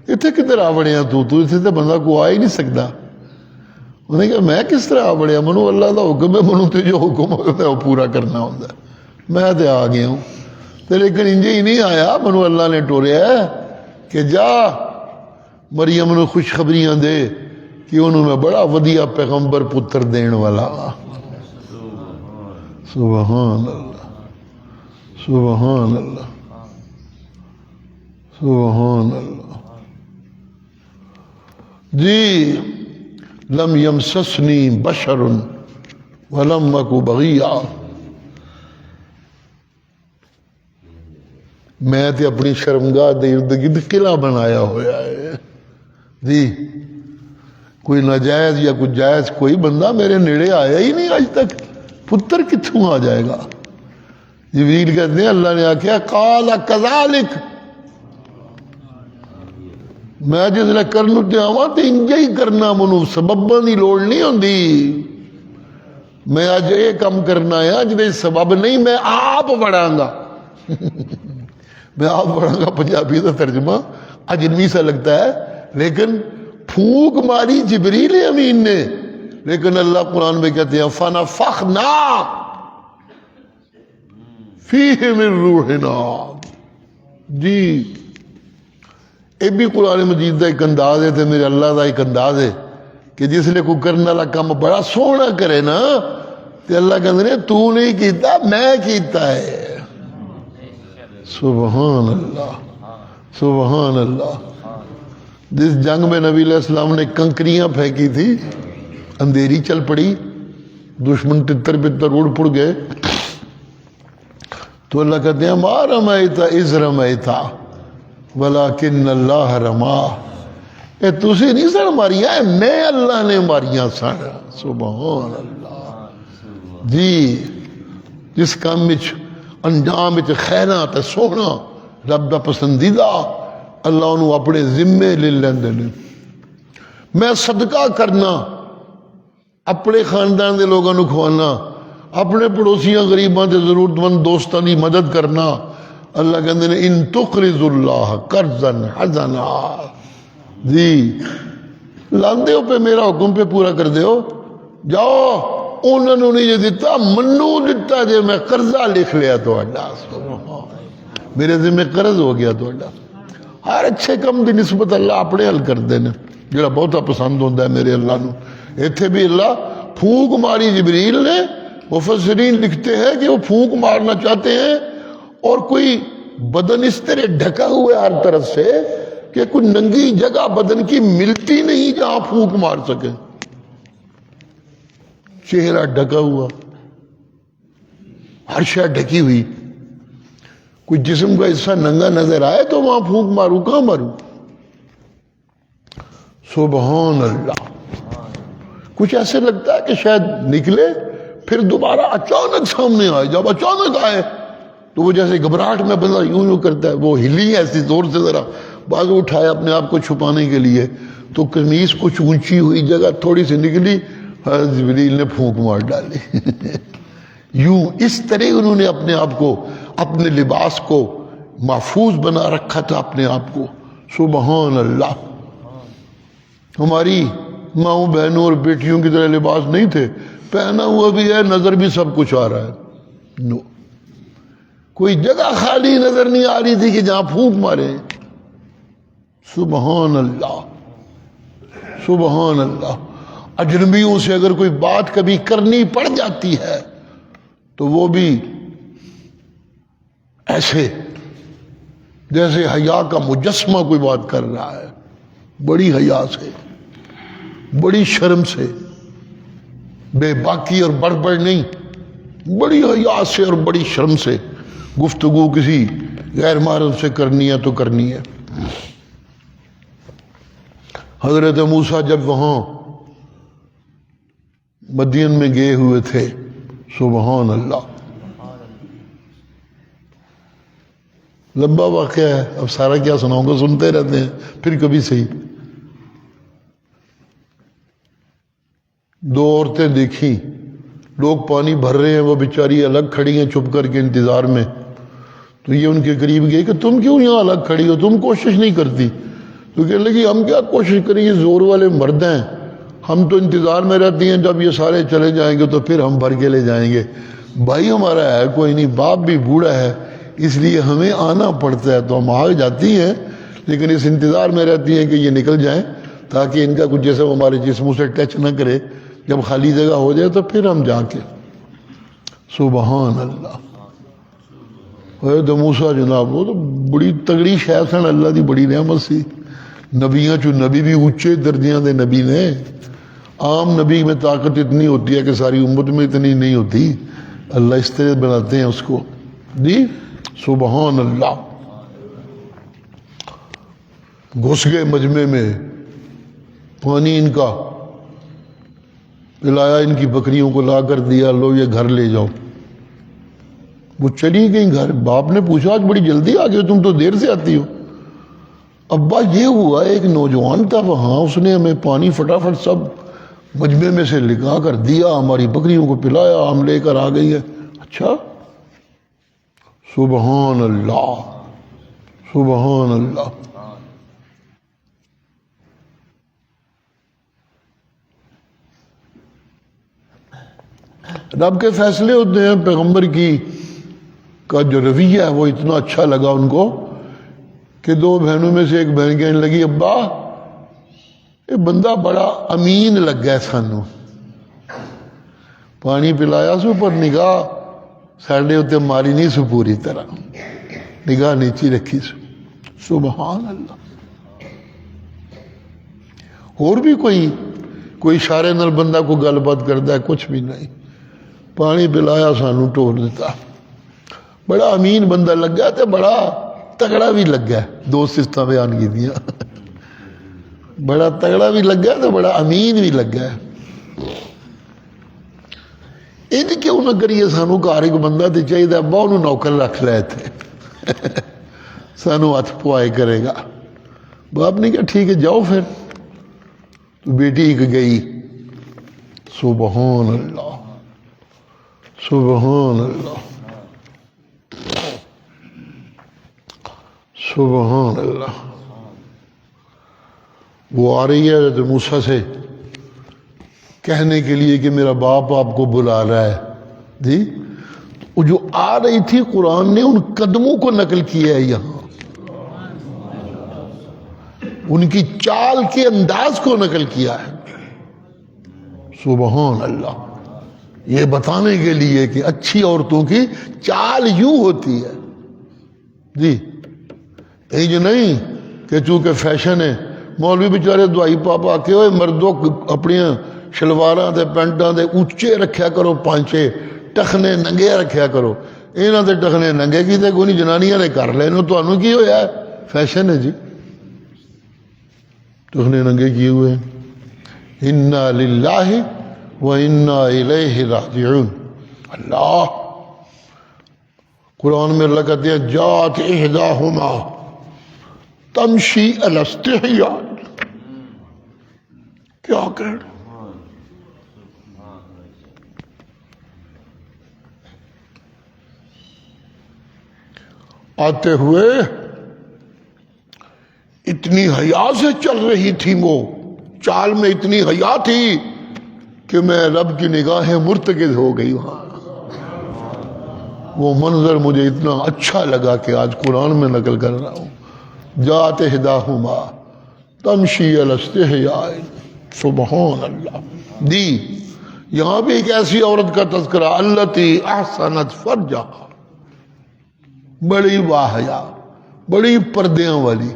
اتنے کدھر آ بڑیا تو اتنے تو بندہ کو آ ہی نہیں سکتا۔ انہیں کہا میں کس طرح آ بڑیا، منو اللہ دا حکم ہے، منو تے جو حکم ہوتا ہے وہ پورا کرنا ہوتا ہے، میں تے آ گیا ہوں۔ تو لیکن انجے ہی نہیں آیا، منو اللہ نے ٹوریا ہے کہ جا مریم نو خوشخبریاں دے کہ انہوں میں بڑا ودیا پیغمبر پتر دین والا۔ سبحان اللہ، سبحان اللہ، سبحان اللہ جی۔ لم یمسسنی بشر ولم اک بغیا، میں تے اپنی شرمگاہ دے ارد گرد قلعہ بنایا ہوا ہے جی۔ کوئی ناجائز یا کوئی جائز کوئی بندہ میرے نیڑے آیا ہی نہیں آج تک، پتر کتھوں آ جائے گا؟ جبریل کہتے ہیں اللہ نے آکھیا قال کذالک، میں جس لئے کرنو تے آواں تے انجا ہی کرنا، منو سبباں دی لوڑ نہیں ہوندی۔ میں آج یہ کام کرنا ہے جنہیں سبب نہیں، میں آپ بڑھاں گا میں آپ بڑھاں گا۔ پنجابی کا ترجمہ اجنبی سا لگتا ہے، لیکن پھونک ماری جبریل امین نے، لیکن اللہ قرآن میں کہتے ہیں فَنَفَخْنَا فِيهِ مِن رُوحِنَا جی۔ یہ بھی قرآن مجید کا ایک انداز ہے، تو میرے اللہ کا ایک انداز ہے کہ جس لئے کوئی کرنے والا کام بڑا سونا کرے نا، تو اللہ کہتے ہیں تو نہیں کیتا، میں کیتا ہے۔ سبحان اللہ، سبحان اللہ۔ جس جنگ میں نبی علیہ السلام نے کنکریاں پھینکی تھی، اندھیری چل پڑی، دشمن تتر بتر اڑ پڑ گئے، تو اللہ کہتے ہیں ما رمیت اذ رمیت ولیکن اللہ رما، اے تسی نہیں سن ماریاں، میں اللہ نے ماریاں سن۔ سبحان اللہ جی۔ جس کام وچ انجام وچ خیرات سونا رب دا پسندیدہ، اللہ انہوں اپنے ذمے لے لیندے نے۔ میں صدقہ کرنا، اپنے خاندان دے لوگوں نو کھوانا، اپنے پڑوسیاں غریباں تے ضرورت مند دوستاں دی مدد کرنا، اللہ کہندے نے ان تقرض اللہ قرضا حسنا جی۔ لاندے ہو پہ میرا حکم پہ پورا کر دیو، جاؤ انہوں نے نہیں جو دیتا منو دیتا جے میں قرضہ لکھ لیا تو اللہ، میرے ذمہ قرض ہو گیا تو اللہ۔ ہر اچھے کم دی نسبت اللہ اپنے حل کر دینا، جڑا بہتا پسند ہوتا ہے میرے اللہ نو۔ ایتھے بھی اللہ پھونک ماری جبریل نے، مفسرین لکھتے ہیں کہ وہ پھونک مارنا چاہتے ہیں اور کوئی بدن اس طرح ڈھکا ہوا ہے ہر طرف سے کہ کوئی ننگی جگہ بدن کی ملتی نہیں جہاں پھونک مار سکے، چہرہ ڈھکا ہوا، ہر شے ڈھکی ہوئی، کوئی جسم کا حصہ ننگا نظر آئے تو وہاں پھونک ماروں، کہاں ماروں؟ سبحان اللہ۔ کچھ ایسے لگتا ہے کہ شاید نکلے پھر دوبارہ اچانک سامنے آئے، جب اچانک آئے تو وہ جیسے گھبراہٹ میں بندہ یوں یوں کرتا ہے، وہ ہلی ایسی زور سے، ذرا بازو اٹھایا اپنے آپ کو چھپانے کے لیے، تو قمیص کچھ اونچی ہوئی جگہ تھوڑی سی نکلی، حضرت جبریل نے پھونک مار ڈالی یوں اس طرح انہوں نے اپنے آپ کو، اپنے لباس کو محفوظ بنا رکھا تھا اپنے آپ کو۔ سبحان اللہ ہماری ماؤں بہنوں اور بیٹیوں کی طرح لباس نہیں تھے، پہنا ہوا بھی ہے، نظر بھی سب کچھ آ رہا ہے۔ نو، کوئی جگہ خالی نظر نہیں آ رہی تھی کہ جہاں پھونک مارے۔ سبحان اللہ، سبحان اللہ۔ اجنبیوں سے اگر کوئی بات کبھی کرنی پڑ جاتی ہے تو وہ بھی ایسے جیسے حیا کا مجسمہ کوئی بات کر رہا ہے، بڑی حیا سے، بڑی شرم سے، بے باکی اور بڑبڑ نہیں، بڑی حیا سے اور بڑی شرم سے گفتگو کسی غیر محرم سے کرنی ہے تو کرنی ہے۔ حضرت موسیٰ جب وہاں مدین میں گئے ہوئے تھے، سبحان اللہ، لمبا واقعہ ہے، اب سارا کیا سناؤں گا، سنتے رہتے ہیں پھر کبھی صحیح۔ دو عورتیں دیکھیں، لوگ پانی بھر رہے ہیں، وہ بیچاری الگ کھڑی ہیں چھپ کر کے انتظار میں، تو یہ ان کے قریب گئے کہ تم کیوں یہاں الگ کھڑی ہو، تم کوشش نہیں کرتی؟ تو کہنے لگی ہم کیا کوشش کریں، یہ زور والے مرد ہیں، ہم تو انتظار میں رہتی ہیں، جب یہ سارے چلے جائیں گے تو پھر ہم بھر کے لے جائیں گے۔ بھائی ہمارا ہے کوئی نہیں، باپ بھی بوڑھا ہے، اس لیے ہمیں آنا پڑتا ہے، تو ہم آ جاتی ہیں، لیکن اس انتظار میں رہتی ہیں کہ یہ نکل جائیں تاکہ ان کا کچھ جیسے ہمارے جسموں سے ٹچ نہ کرے، جب خالی جگہ ہو جائے تو پھر ہم جا کے۔ سبحان اللہ۔ حضرت موسیٰ جناب وہ تو بڑی تگڑی شے سن، اللہ دی بڑی نعمت سی، نبیاں چو نبی بھی اونچے درجیاں دے نبی نے۔ عام نبی میں طاقت اتنی ہوتی ہے کہ ساری امت میں اتنی نہیں ہوتی، اللہ اس طرح بناتے ہیں اس کو جی۔ سبحان اللہ۔ گھس گئے مجمع میں، پانی ان کا پلایا، ان کی بکریوں کو لا کر دیا، لو یہ گھر لے جاؤ۔ وہ چلی گئی گھر۔ باپ نے پوچھا آج بڑی جلدی آ گئے، تم تو دیر سے آتی ہو۔ ابا یہ ہوا، ایک نوجوان تھا وہاں، اس نے ہمیں پانی فٹافٹ سب مجمع میں سے لگا کر دیا، ہماری بکریوں کو پلایا، ہم لے کر آ گئی ہے۔ اچھا، سبحان اللہ، سبحان اللہ۔ رب کے فیصلے ہوتے ہیں، پیغمبر کا جو رویہ ہے وہ اتنا اچھا لگا ان کو کہ دو بہنوں میں سے ایک بہن کہنے لگی ابا یہ بندہ بڑا امین لگ گیا سانو، پانی پلایا سو پر نگاہ ساڈے اتنے ماری نہیں سو، پوری طرح نگاہ نیچی رکھی سو۔ سبحان اللہ۔ اور بھی کوئی اشارے نال بندہ کو گل بات کرتا ہے، کچھ بھی نہیں، پانی پلایا سانو ٹور دیتا، بڑا امین بندہ لگ گیا تے بڑا تگڑا بھی لگ گیا۔ دو سفتاں بیان کی دیا، بڑا تگڑا بھی لگ گیا تو بڑا امین بھی لگ گیا۔ یہ کیوں نہ کریے، سانو گھر ایک بندہ تو چاہیے، ابا انہوں نوکر رکھ لے تھے، سانو ہاتھ پوائے کرے گا۔ باپ نے کہا ٹھیک ہے جاؤ پھر۔ تو بیٹی ایک گئی۔ سبحان اللہ، سبحان اللہ، سبحان اللہ۔ وہ آ رہی ہے حضرت موسیٰ سے کہنے کے لیے کہ میرا باپ آپ کو بلا رہا ہے جی۔ وہ جو آ رہی تھی، قرآن نے ان قدموں کو نقل کیا ہے یہاں، ان کی چال کے انداز کو نقل کیا ہے۔ سبحان اللہ۔ یہ بتانے کے لیے کہ اچھی عورتوں کی چال یوں ہوتی ہے جی، یہ جو نہیں کہ چونکہ فیشن ہے، مولوی بیچارے دوائی پا کے ہوئے مردوں اپنی شلواراں تے پینٹاں دے اونچے رکھیا کرو، پانچے ٹخنے ننگے رکھیا کرو۔ انہاں دے ٹخنے ننگے کیتے کوئی نہیں، جنانیاں نے کر لے، تانوں کی ہویا ہے؟ فیشن ہے جی، ٹخنے ننگے کیے ہوئے ہیں۔ انا للہ وَإِنَّا إِلَيْهِ رَاجِعُونَ۔ اللہ قرآن میں اللہ کہتے ہیں جَاءَتْ إِحْدَاهُمَا تَمْشِي عَلَى اسْتِحْيَاءٍ۔ کیا کہہ آتے ہوئے اتنی حیا سے چل رہی تھی، وہ چال میں اتنی حیا تھی کہ میں رب کی نگاہیں مرتکز ہو گئی وہاں. وہ منظر مجھے اتنا اچھا لگا کہ آج قرآن میں نقل کر رہا ہوں. جات احداہما تمشی علی استحیاء. سبحان اللہ. دی یہاں بھی ایک ایسی عورت کا تذکرہ التی احسنت فرجہا، بڑی باحیا، بڑی پردیاں والی،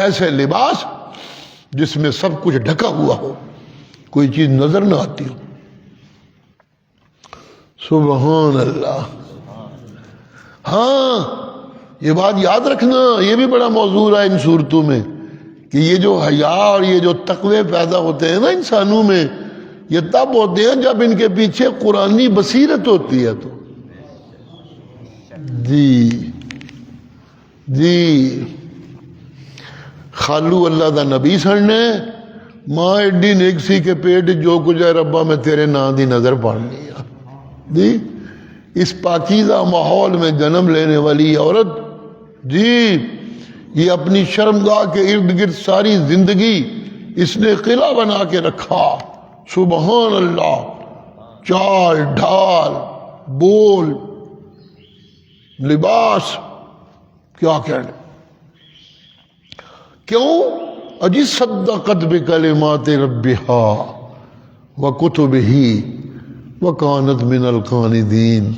ایسے لباس جس میں سب کچھ ڈھکا ہوا ہو، کوئی چیز نظر نہ آتی ہو. سبحان اللہ. ہاں یہ بات یاد رکھنا، یہ بھی بڑا موضوع ہے ان صورتوں میں کہ یہ جو حیا اور یہ جو تقوی پیدا ہوتے ہیں نا انسانوں میں، یہ تب ہوتے ہیں جب ان کے پیچھے قرآنی بصیرت ہوتی ہے. تو جی خالو اللہ دا نبی سننے ماں ایڈی نیک سی کے پیٹ جو کچھ ہے ربا میں تیرے نام دی نظر پڑھنی ہے. جی اس پاکیزہ ماحول میں جنم لینے والی عورت، جی یہ اپنی شرمگاہ کے ارد گرد ساری زندگی اس نے قلعہ بنا کے رکھا. سبحان اللہ. چال ڈھال، بول، لباس، کیا کہنے. کیوں؟ اجی صدقت بکلمات ربہا وکتبہ وکانت من القانتین.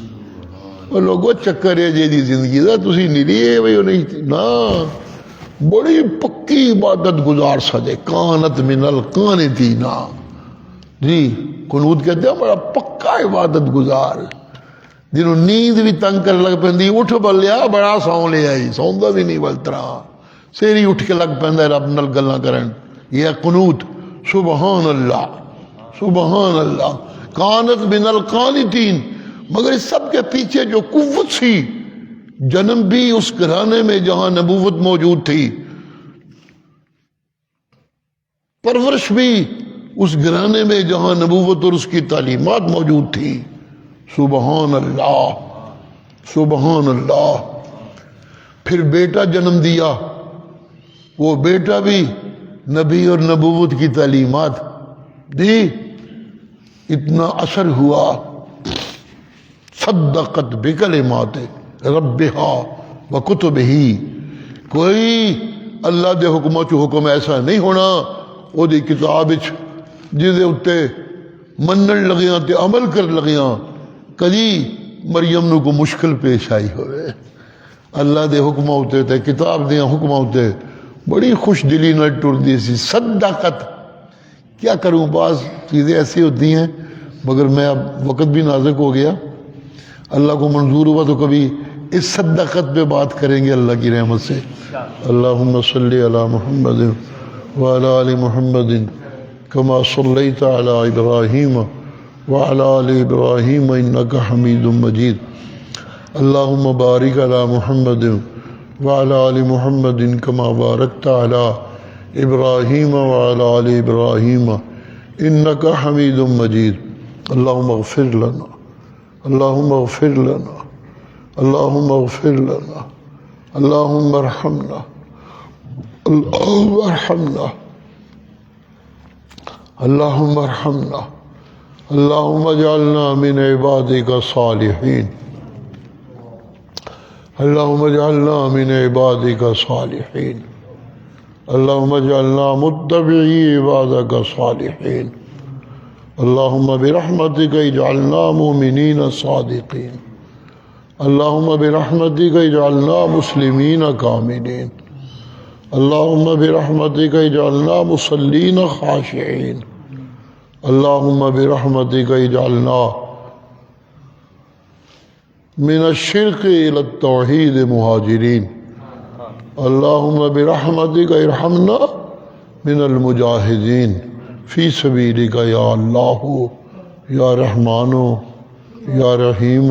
اور لوگوں چکر ہے جی زندگی دا تسی نیری ہے بھئی نہیں تھی نا، بڑی پکی عبادت گزار سجے. کانت من القانتین. جی قنوت کہتے ہیں بڑا پکا عبادت گزار، جنہوں نیند بھی تنگ کر لگ پہندی اٹھ بلیا بڑا سون لیا ہی سوندا بھی نہیں بلترا سیری اٹھ کے لگ پہندا رب نال گلاں کرن. یہ ہے قنوت. سبحان اللہ سبحان اللہ. کانت من القانتین. مگر اس سب کے پیچھے جو قوت سی، جنم بھی اس گھرانے میں جہاں نبوت موجود تھی، پرورش بھی اس گھرانے میں جہاں نبوت اور اس کی تعلیمات موجود تھی. سبحان اللہ سبحان اللہ. پھر بیٹا جنم دیا، وہ بیٹا بھی نبی اور نبوت کی تعلیمات دی. اتنا اثر ہوا. صدقت بکلمات ربہا وکتبہ. کوئی اللہ دے حکموں چ حکم ایسا نہیں ہونا وہ دی کتاب جس اتنے منن لگیاں تے عمل کر لگیاں کدی مریم نو کو مشکل پیش آئی ہوئے. اللہ دے حکموں ہوتے تے کتاب دیاں حکموں ہوتے بڑی خوش دلی نہ ٹردی سی. صدقت. کیا کروں، بعض چیزیں ایسی ہوتی ہیں، مگر میں اب وقت بھی نازک ہو گیا، اللہ کو منظور ہوا تو کبھی اس صدقت پہ بات کریں گے اللہ کی رحمت سے. اللہم صلی علی محمد وعلی آل محمد کما صلیت علی ابراہیم وعلی آل ابراہیم انک حمید مجید. اللہم بارک علی محمد وعلی آل محمد کما بارکت علی ابراہیم وعلی آل ابراہیم انک حمید مجید. اللہم اغفر لنا اللہم اغفر لنا اللہم اغفر لنا اللہم ارحمنا اللہم ارحمنا اللہم ارحمنا اللہم اجعلنا من عبادک صالحین اللہم اجعلنا من عبادک صالحین اللہم اجعلنا متبعی عبادک صالحین اللہم برحمتک اجعلنا مومنین صادقین اللہم برحمتک اجعلنا مسلمین کاملین اللہم برحمتک اجعلنا مصلین خاشعین اللہم برحمتک اجعلنا من الشرک الی التوحید مہاجرین اللہم برحمتک ارحمنا من المجاہدین فی سبیلک یا اللہ یا رحمان یا رحیم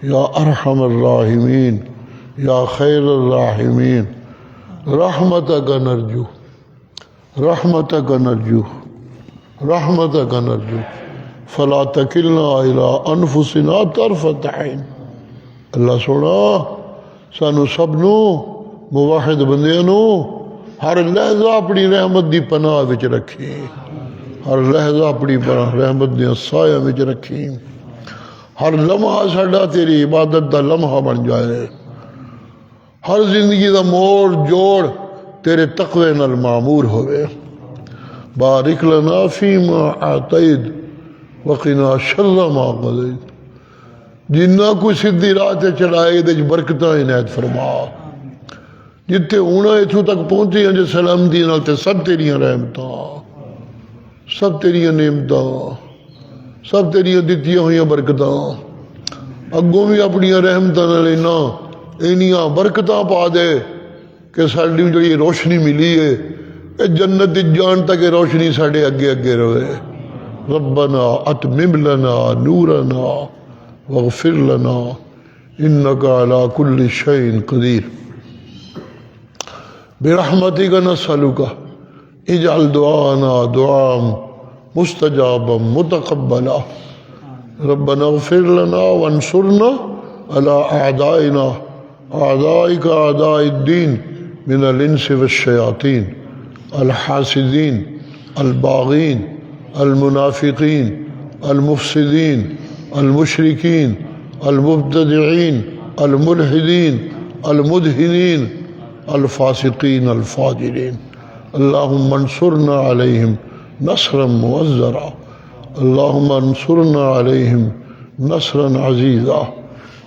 یا ارحم الراحمین یا خیر الراحمین. رحمتک نرجو رحمتک نرجو رحمتک نرجو فلا تکلنا الی انفسنا طرفۃ عین. اللہ سونا سانو سب نو موحد بندیاں نو ہر لہجہ اپنی رحمت دی پناہ وچ رکھی، ہر لہجہ اپنی رحمت دی سایہ وچ رکھی، ہر لمحہ ساڈا تیری عبادت دا لمحہ بن جائے، ہر زندگی دا موڑ جوڑ تیرے تقوی نال معمور ہوئے۔ بارک لنا فیما اعطیت وقنا شر ما قضیت، جنہ کوئی سیدھی راہ تے چلائے دے برکتاں عنایت فرما، جتھے ہونا اتھوں تک پہنچی ہیں جو سلامتی نال تے سب تیریاں رحمتاں، سب تیریاں نعمتاں، سب تیریاں دتیاں ہوئیاں برکتاں، اگوں بھی اپنی رحمتاں نال اینیاں برکتاں پا دے کہ ساڈی جڑی روشنی ملی ہے اے جنت دی جان تک روشنی ساڈے اگے اگے رہے۔ ربنا اتمم لنا نورنا واغفر لنا انک علی کل شیء قدیر۔ برحمتک نسألک اجعل دعانا دعاء مستجابا متقبلا۔ ربنا اغفر لنا وانصرنا على اعدائنا اعدائک اعداء الدین من الانس والشیاطین الحاسدین الباغین المنافقین المفسدین المشرکین المبتدعین الملحدین المدہنین الفاسقین الفاجرین۔ اللہم انصرنا علیہم نصرا مؤزرا، اللہم انصرنا علیہم نصرا عزیزا،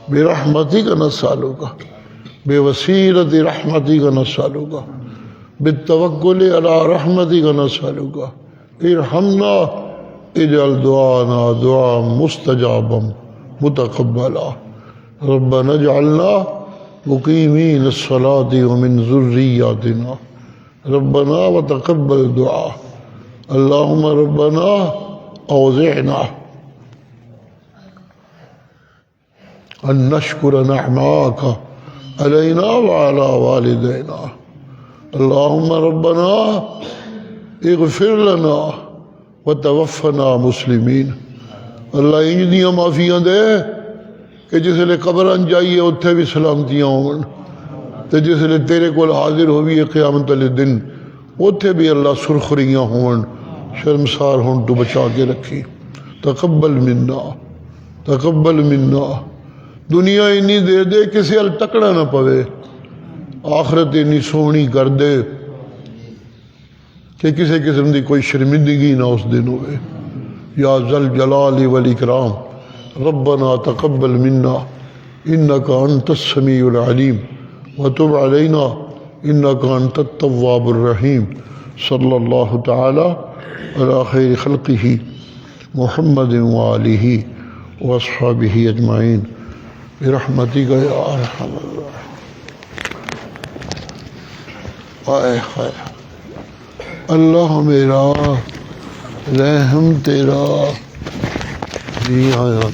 برحمتک نسألک، بوسیلۃ رحمتک نسألک، بالتوکل علی رحمتک نسألک، ارحمنا اجعل دعانا دعاء مستجابا متقبلا۔ ربنا اجعلنا مقیمین الصلاة ومن ذریاتنا ربنا وتقبل دعاء۔ اللہم ربنا اوزعنا ان نشکر نعماک علینا وعلی والدینا۔ اللہم ربنا اغفر لنا وتوفنا مسلمین۔ اللہ انج دیاں معافیاں دے کہ جس لئے قبران جائیے اتھے بھی سلامتیاں ہوں، تو جس لئے تیرے کول حاضر ہوئی قیامت علی دن اتھے بھی اللہ سرخریاں ہوں، شرمسار ہوں، تو بچا کے رکھی۔ تقبل منا، تقبل منا۔ دنیا انی دے دے کسی ال تکڑا نہ پوے، آخرت انی سونی کر دے کہ کسی قسم دی کوئی شرمندگی نہ اس دن ہوئے۔ یا ذل جلال والاکرام ربنا تقبل منا انک انت السمیع العلیم وتب علینا انک انت التواب الرحیم۔ صلی اللہ تعالی علی خیر خلقہ محمد وآلہ واصحابہ اجمعین برحمتک یا ارحم الراحمین۔ آئے خیر اللہ میرا رحم تیرا جی آیا